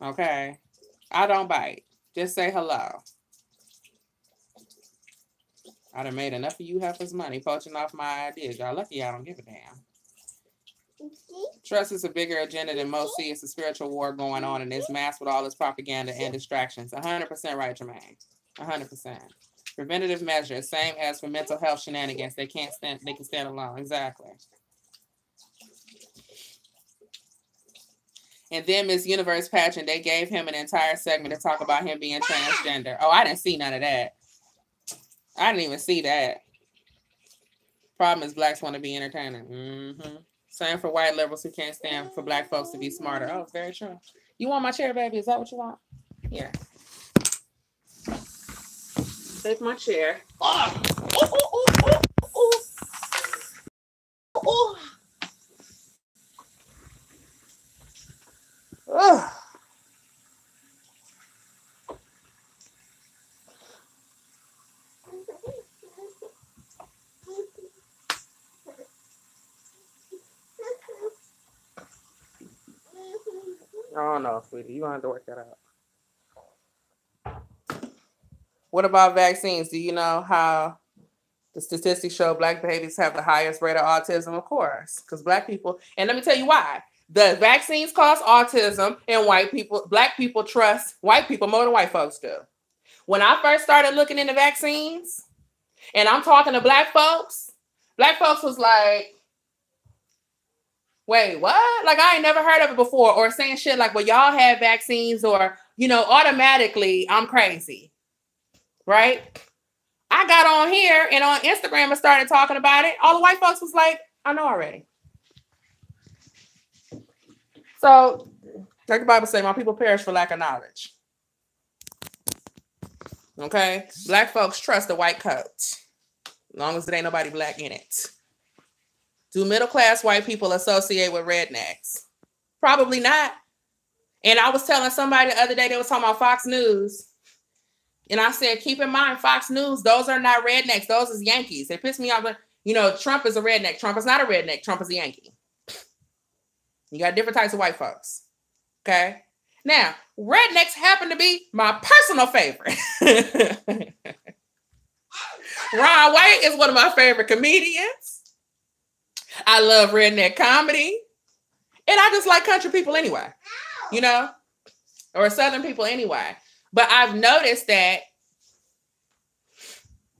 Okay? I don't bite. Just say hello. I done made enough of you heifers money poaching off my ideas. Y'all lucky I don't give a damn. Trust is a bigger agenda than most see. It's a spiritual war going on, and it's masked with all this propaganda and distractions. 100% right, Jermaine. 100%. Preventative measures, same as for mental health shenanigans. They can stand alone. Exactly. And then Miss Universe pageant, they gave him an entire segment to talk about him being transgender. Oh, I didn't see none of that. I didn't even see that. Problem is, blacks want to be entertaining. Mm-hmm. Same for white liberals who can't stand for black folks to be smarter. Oh, very true. You want my chair, baby? Is that what you want? Yeah. Take my chair. Oh. Oh. Oh. I don't know, sweetie. You're going to have to work that out. What about vaccines? Do you know how the statistics show black babies have the highest rate of autism? Of course, because black people, and let me tell you why. The vaccines cause autism, and black people trust white people more than white folks do. When I first started looking into vaccines, and I'm talking to black folks was like, wait, what? Like, I ain't never heard of it before, or saying shit like, well, y'all have vaccines, or, automatically I'm crazy, right? I got on here and on Instagram and started talking about it. All the white folks was like, I know already. So, like the Bible says, my people perish for lack of knowledge. Okay? Black folks trust the white coat, as long as there ain't nobody black in it. Do middle-class white people associate with rednecks? Probably not. And I was telling somebody the other day, they was talking about Fox News. And I said, keep in mind, Fox News, those are not rednecks. Those is Yankees. It pissed me off. Trump is a redneck. Trump is not a redneck. Trump is a Yankee. You got different types of white folks. Okay? Now, rednecks happen to be my personal favorite. Ron White is one of my favorite comedians. I love redneck comedy. And I just like country people anyway. Or Southern people anyway. But I've noticed that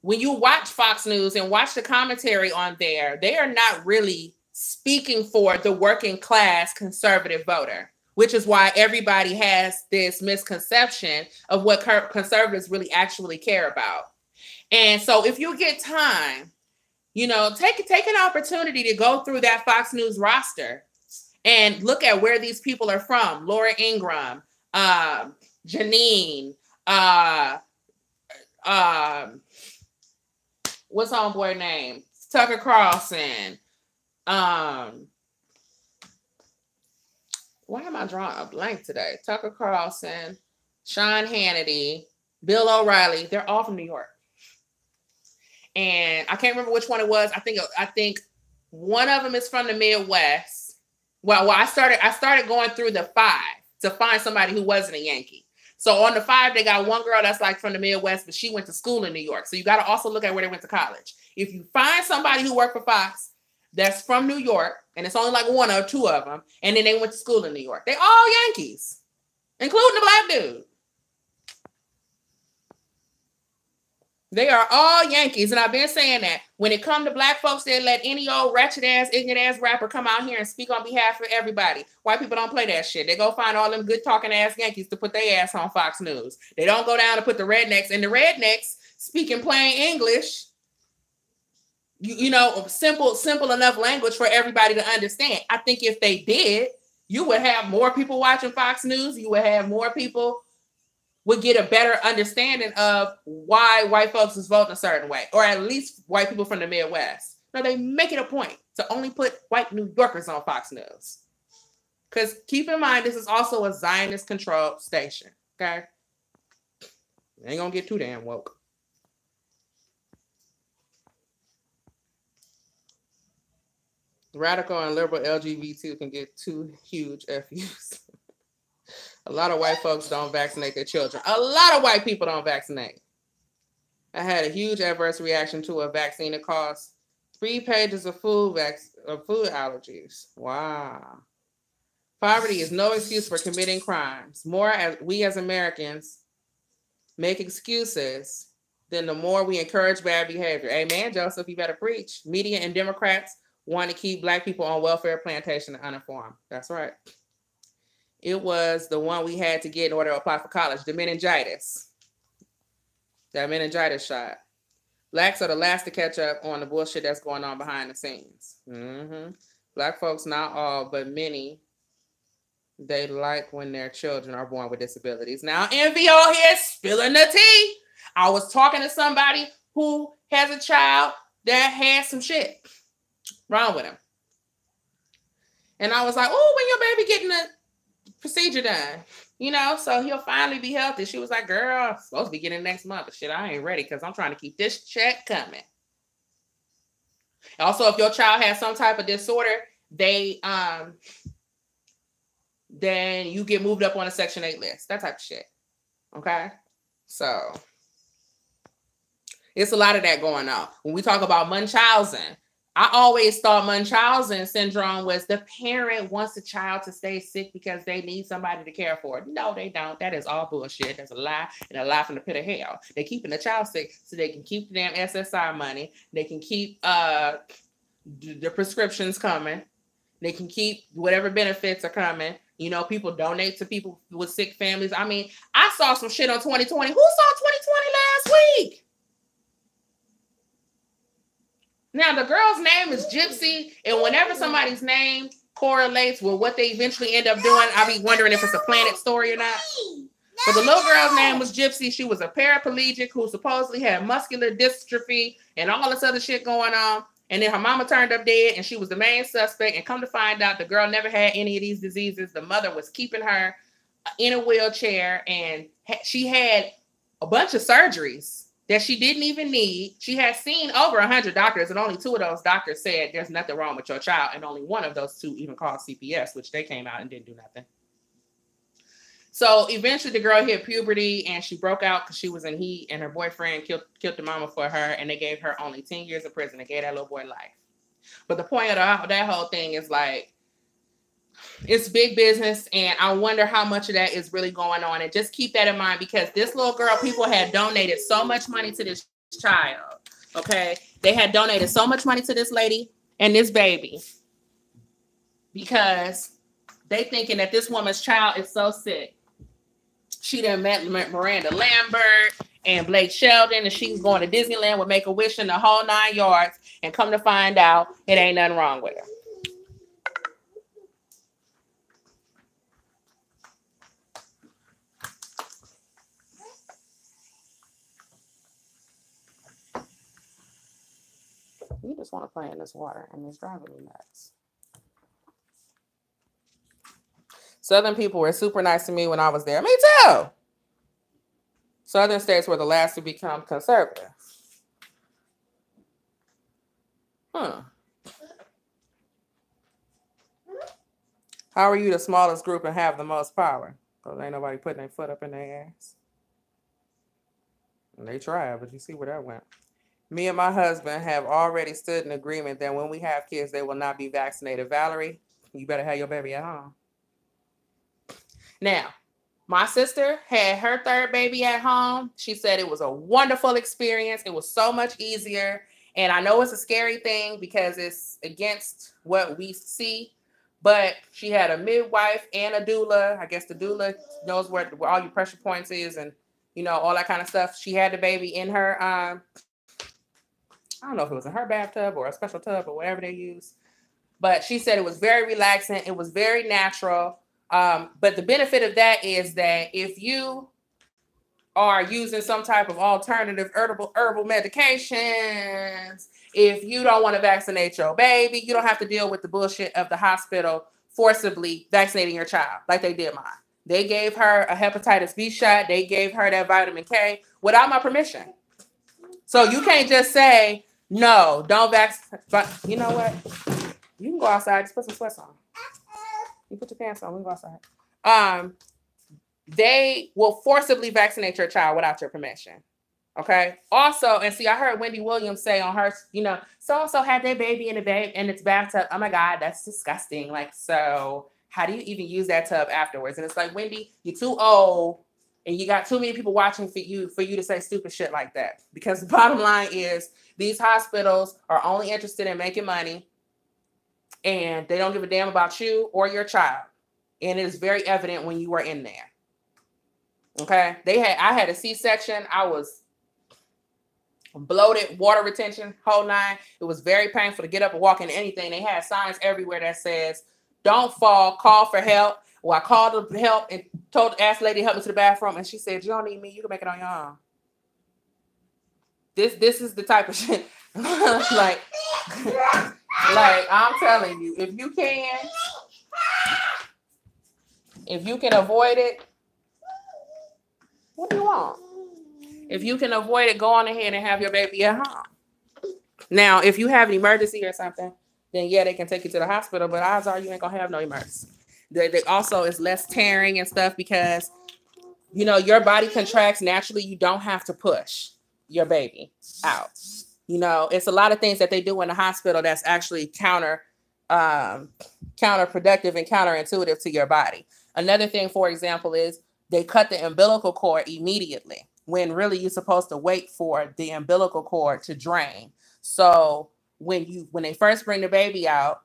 when you watch Fox News and watch the commentary on there, they are not really speaking for the working class conservative voter, which is why everybody has this misconception of what conservatives really actually care about. And so if you get time, take an opportunity to go through that Fox News roster and look at where these people are from. Laura Ingraham, Janine, what's homeboy name? Tucker Carlson. Why am I drawing a blank today? Tucker Carlson, Sean Hannity, Bill O'Reilly. They're all from New York. And I can't remember which one it was. I think one of them is from the Midwest. Well, I started going through the 5 to find somebody who wasn't a Yankee. So on the 5, they got one girl that's like from the Midwest, but she went to school in New York. So you got to also look at where they went to college. If you find somebody who worked for Fox that's from New York, and it's only like 1 or 2 of them, and then they went to school in New York, they all Yankees, including the black dude. They are all Yankees, and I've been saying that. When it comes to black folks, they let any old wretched-ass, ignorant-ass rapper come out here and speak on behalf of everybody. White people don't play that shit. They go find all them good-talking-ass Yankees to put their ass on Fox News. They don't go down and put the rednecks, and the rednecks speaking plain English, simple enough language for everybody to understand. I think if they did, you would have more people watching Fox News. You would have more people would get a better understanding of why white folks is voting a certain way, or at least white people from the Midwest. No, they make it a point to only put white New Yorkers on Fox News. Because keep in mind, this is also a Zionist-controlled station, okay? Ain't gonna get too damn woke. Radical and liberal LGBT can get 2 huge FUs. A lot of white folks don't vaccinate their children. A lot of white people don't vaccinate. I had a huge adverse reaction to a vaccine that caused 3 pages of food allergies. Wow. Poverty is no excuse for committing crimes. We as Americans make excuses, then the more we encourage bad behavior. Amen, Joseph, you better preach. Media and Democrats want to keep black people on welfare plantation and uninformed. That's right. It was the one we had to get in order to apply for college, the meningitis. That meningitis shot. Blacks are the last to catch up on the bullshit that's going on behind the scenes. Black folks, not all, but many, they like when their children are born with disabilities. Now, Envy over here spilling the tea. I was talking to somebody who has a child that has some shit wrong with him. And I was like, oh, when your baby getting the procedure done? You know, so he'll finally be healthy. She was like, girl, I'm supposed to be getting next month. But shit, I ain't ready because I'm trying to keep this check coming. Also, if your child has some type of disorder, then you get moved up on a Section 8 list. That type of shit. Okay? So, it's a lot of that going on. When we talk about Munchausen, I always thought Munchausen syndrome was the parent wants the child to stay sick because they need somebody to care for it. No, they don't. That is all bullshit. That's a lie and a lie from the pit of hell. They're keeping the child sick so they can keep the damn SSI money. They can keep the prescriptions coming. They can keep whatever benefits are coming. You know, people donate to people with sick families. I mean, I saw some shit on 2020. Who saw 2020 last week? Now, the girl's name is Gypsy, and whenever somebody's name correlates with what they eventually end up doing, I be wondering if it's a Planet story or not. But the little girl's name was Gypsy. She was a paraplegic who supposedly had muscular dystrophy and all this other shit going on. And then her mama turned up dead, and she was the main suspect. And come to find out, the girl never had any of these diseases. The mother was keeping her in a wheelchair, and she had a bunch of surgeries that she didn't even need. She had seen over 100 doctors, and only 2 of those doctors said there's nothing wrong with your child, and only 1 of those 2 even called CPS, which they came out and didn't do nothing. So eventually the girl hit puberty, and she broke out because she was in heat, and her boyfriend killed the mama for her, and they gave her only 10 years of prison. They gave that little boy life. But the point of that whole thing is like, it's big business, and I wonder how much of that is really going on. And just keep that in mind, because this little girl, people had donated so much money to this child. Okay, they had donated so much money to this lady and this baby because they thinking that this woman's child is so sick. She done met Miranda Lambert and Blake Shelton, and she's going to Disneyland with Make-A-Wish and the whole 9 yards, and come to find out it ain't nothing wrong with her. You just want to play in this water, and it's driving me nuts. Southern people were super nice to me when I was there. Me too. Southern states were the last to become conservative. How are you the smallest group and have the most power? Because ain't nobody putting their foot up in their ass. And they tried, but you see where that went. Me and my husband have already stood in agreement that when we have kids, they will not be vaccinated. Valerie, you better have your baby at home. Now, my sister had her 3rd baby at home. She said it was a wonderful experience. It was so much easier. And I know it's a scary thing because it's against what we see. But she had a midwife and a doula. I guess the doula knows where all your pressure points is and, you know, all that kind of stuff. She had the baby in her, I don't know if it was in her bathtub or a special tub or whatever they use. But she said it was very relaxing. It was very natural. But the benefit of that is that if you are using some type of alternative herbal medications, if you don't want to vaccinate your baby, you don't have to deal with the bullshit of the hospital forcibly vaccinating your child like they did mine. They gave her a hepatitis B shot. They gave her that vitamin K without my permission. So you can't just say, no, don't vaccinate. You know what? You can go outside. Just put some sweats on. You put your pants on. We can go outside. They will forcibly vaccinate your child without your permission. Okay. Also, and see, I heard Wendy Williams say on her, you know, so-and-so had their baby in its bathtub. Oh my God, that's disgusting. Like, so how do you even use that tub afterwards? And it's like, Wendy, you're too old and you got too many people watching for you to say stupid shit like that. Because the bottom line is these hospitals are only interested in making money and they don't give a damn about you or your child. And it is very evident when you were in there. Okay. I had a C-section. I was bloated, water retention, whole nine. It was very painful to get up and walk into anything. They had signs everywhere that says, don't fall, call for help. Well, I called the help and asked the lady to help me to the bathroom, and she said, you don't need me, you can make it on your own. This is the type of shit. like I'm telling you, if you can avoid it, what do you want? If you can avoid it, go on ahead and have your baby at home. Now, if you have an emergency or something, then yeah, they can take you to the hospital, but odds are you ain't gonna have no emergency. They also is less tearing and stuff because, you know, your body contracts naturally. You don't have to push your baby out. You know, it's a lot of things that they do in the hospital that's actually counterproductive and counterintuitive to your body. Another thing, for example, is they cut the umbilical cord immediately when really you're supposed to wait for the umbilical cord to drain. So when they first bring the baby out,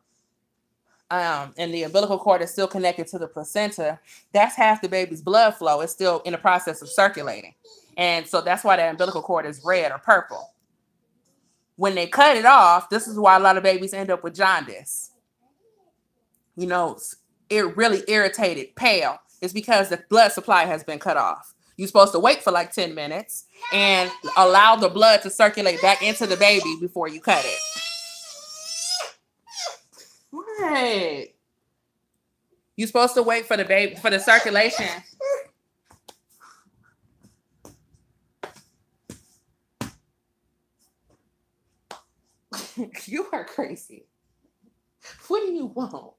and the umbilical cord is still connected to the placenta, that's half the baby's blood flow. It's still in the process of circulating. And so that's why that umbilical cord is red or purple. When they cut it off, this is why a lot of babies end up with jaundice. You know, it really irritated, pale. It's because the blood supply has been cut off. You're supposed to wait for like 10 minutes and allow the blood to circulate back into the baby before you cut it. What? You're supposed to wait for the baby, for the circulation. You are crazy. What do you want?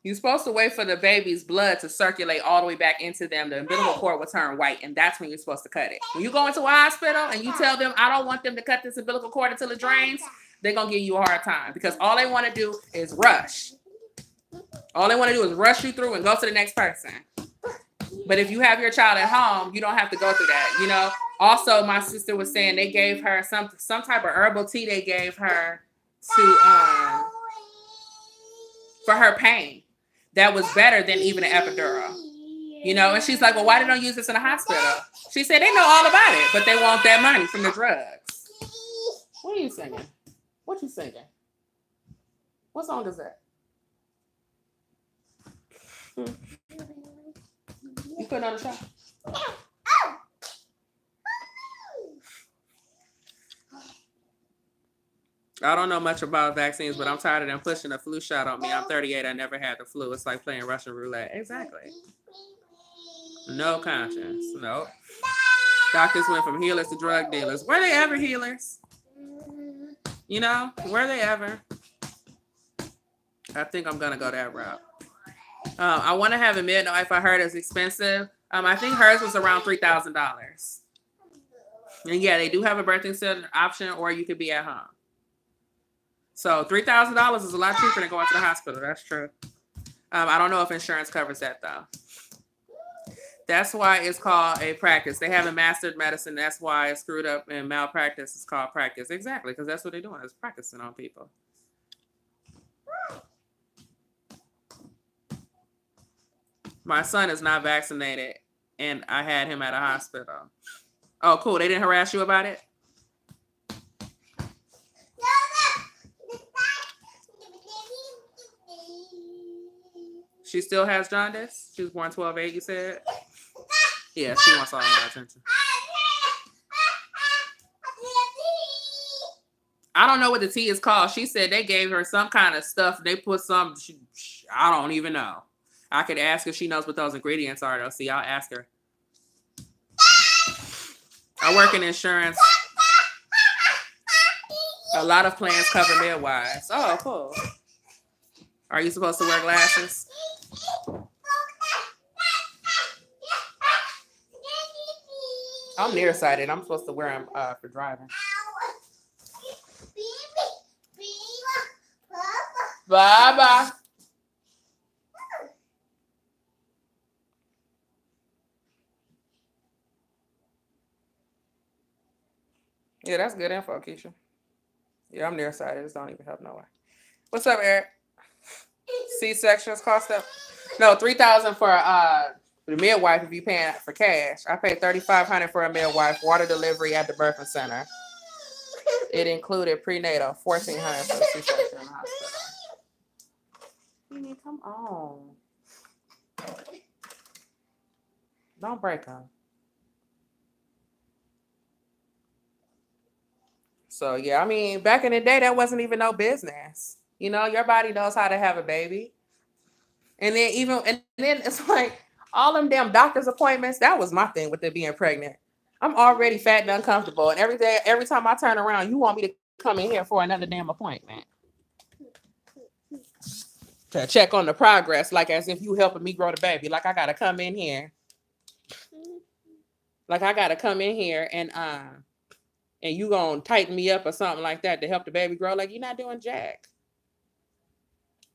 You're supposed to wait for the baby's blood to circulate all the way back into them. The umbilical cord will turn white, and that's when you're supposed to cut it. When you go into a hospital and you tell them, I don't want them to cut this umbilical cord until it drains, they're going to give you a hard time because all they want to do is rush. All they want to do is rush you through and go to the next person. But if you have your child at home, you don't have to go through that, you know. Also, my sister was saying they gave her some type of herbal tea they gave her to for her pain. That was better than even an epidural. You know, and she's like, well, why they don't use this in a hospital? She said they know all about it, but they want that money from the drugs. What are you singing? What you singing? What song is that? You putting on the shot? I don't know much about vaccines, but I'm tired of them pushing a flu shot on me. I'm 38. I never had the flu. It's like playing Russian roulette. Exactly. No conscience. Nope. Doctors went from healers to drug dealers. Were they ever healers? You know, were they ever? I think I'm going to go that route. I want to have a midwife. I heard it's expensive. I think hers was around $3,000. And yeah, they do have a birthing center option, or you could be at home. So $3,000 is a lot cheaper than going to the hospital. That's true. I don't know if insurance covers that though. That's why it's called a practice. They haven't mastered medicine. That's why it's screwed up and malpractice is called practice. Exactly, because that's what they're doing is practicing on people. My son is not vaccinated, and I had him at a hospital. Oh, cool. They didn't harass you about it? She still has jaundice? She was born 12/8, you said? Yeah, she wants all my attention. I don't know what the tea is called. She said they gave her some kind of stuff. They put some, I don't even know. I could ask if she knows what those ingredients are, though. See, I'll ask her. I work in insurance. A lot of plans cover midwives. Oh, cool. Are you supposed to wear glasses? I'm nearsighted. I'm supposed to wear them for driving. Bye-bye. Yeah, that's good info, Keisha. Yeah, I'm nearsighted. This don't even help no way. What's up, Eric? C-sections cost up? No, $3,000 for The midwife, if you paying for cash, I paid $3,500 for a midwife, water delivery at the birthing center. It included prenatal, $1,400 for the C-section in the hospital. Come on. Don't break them. So yeah, I mean, back in the day, that wasn't even no business. You know, your body knows how to have a baby. And then it's like all them damn doctor's appointments. That was my thing with it being pregnant. I'm already fat and uncomfortable, and every time I turn around, you want me to come in here for another damn appointment to check on the progress, like as if you helping me grow the baby. Like I gotta come in here. Like I gotta come in here and you gonna tighten me up or something like that to help the baby grow. Like you're not doing jack.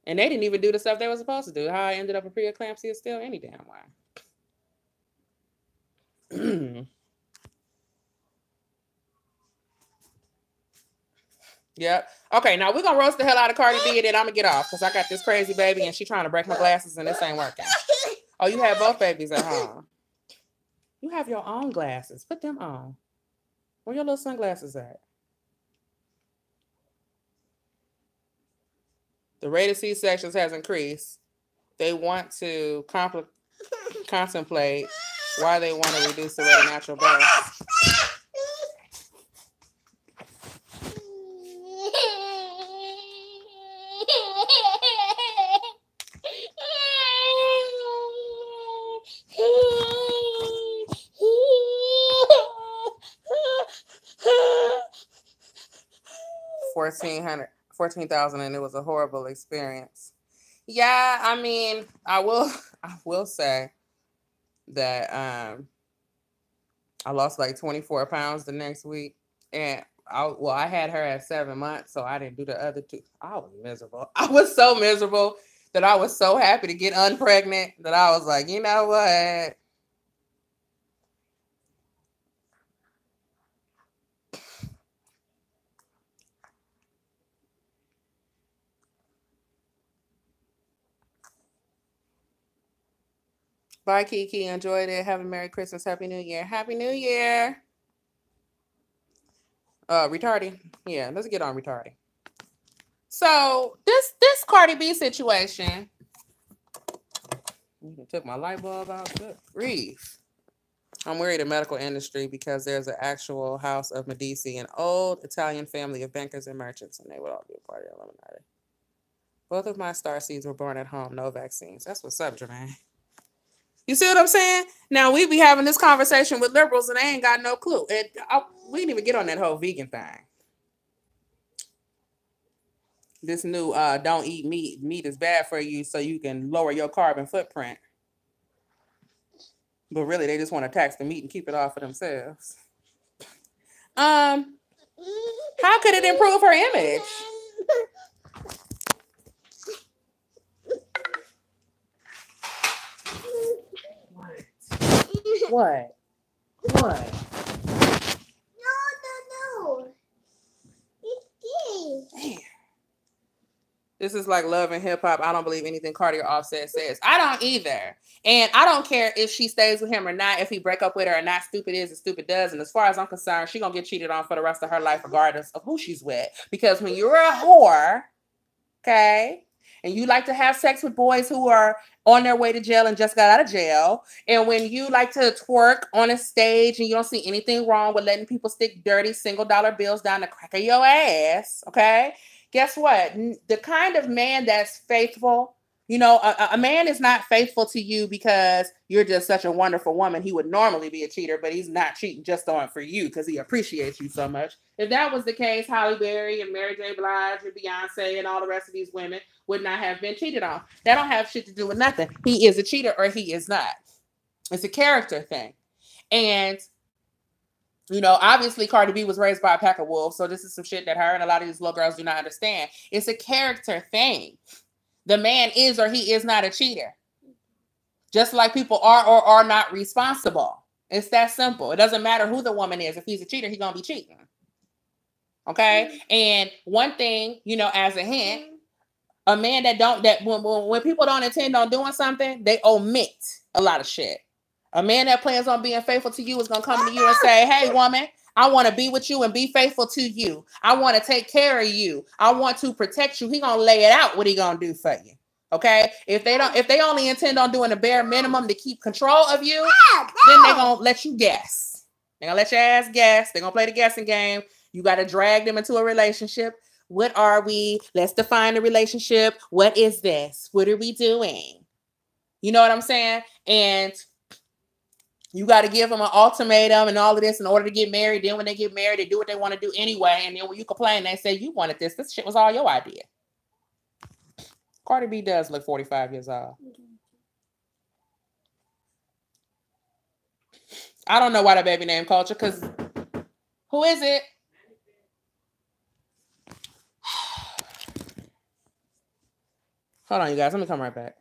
And they didn't even do the stuff they were supposed to do. How I ended up with preeclampsia still any damn way. Yep. Okay, now we're gonna roast the hell out of Cardi B and then I'm gonna get off because I got this crazy baby and she trying to break my glasses and this ain't working. Oh, you have both babies at home. You have your own glasses. Put them on. Where your little sunglasses at? The rate of C-sections has increased. They want to contemplate why they want to reduce the rate of natural birth. $14,000 and it was a horrible experience. Yeah, I mean, I will say that I lost like 24 pounds the next week. And I had her at 7 months, so I didn't do the other two. I was miserable. I was so miserable that I was so happy to get unpregnant that I was like, you know what? Bye, Kiki. Enjoyed it. Have a Merry Christmas. Happy New Year. Happy New Year. Retarding. Yeah, let's get on retarding. So this Cardi B situation. You took my light bulb out. Good grief. I'm worried the medical industry because there's an actual House of Medici, an old Italian family of bankers and merchants, and they would all be a part of the Illuminati. Both of my star seeds were born at home, no vaccines. That's what's up, Jermaine. You see what I'm saying? Now, we be having this conversation with liberals and they ain't got no clue. We didn't even get on that whole vegan thing. This new don't eat meat. Meat is bad for you so you can lower your carbon footprint. But really, they just want to tax the meat and keep it all for themselves. How could it improve her image? What? What? No. It's Damn. This is like Love and Hip Hop. I don't believe anything Cardi or Offset says. I don't either. And I don't care if she stays with him or not, if he break up with her or not. Stupid is and stupid does. And as far as I'm concerned, she's going to get cheated on for the rest of her life, regardless of who she's with. Because when you're a whore, okay, and you like to have sex with boys who are on their way to jail and just got out of jail, and when you like to twerk on a stage and you don't see anything wrong with letting people stick dirty $1 bills down the crack of your ass, okay, guess what? The kind of man that's faithful, you know, a man is not faithful to you because you're just such a wonderful woman. He would normally be a cheater, but he's not cheating just on for you because he appreciates you so much. If that was the case, Halle Berry and Mary J. Blige and Beyonce and all the rest of these women would not have been cheated on. That don't have shit to do with nothing. He is a cheater or he is not. It's a character thing. And, you know, obviously Cardi B was raised by a pack of wolves, so this is some shit that her and a lot of these little girls do not understand. It's a character thing. The man is or he is not a cheater. Just like people are or are not responsible. It's that simple. It doesn't matter who the woman is. If he's a cheater, he's going to be cheating. Okay? And one thing, you know, as a hint, A man that when people don't intend on doing something, they omit a lot of shit. A man that plans on being faithful to you is gonna come to you and say, "Hey, woman, I want to be with you and be faithful to you. I want to take care of you. I want to protect you." He gonna lay it out what he gonna do for you. Okay? If they only intend on doing the bare minimum to keep control of you, then they're gonna let you guess. They're gonna let your ass guess. They're gonna play the guessing game. You gotta drag them into a relationship. What are we? Let's define the relationship. What is this? What are we doing? You know what I'm saying? And you got to give them an ultimatum and all of this in order to get married. Then when they get married, they do what they want to do anyway. And then when you complain, they say, you wanted this. This shit was all your idea. Cardi B does look 45 years old. I don't know why the baby name Culture, because who is it? Hold on, you guys. Let me come right back.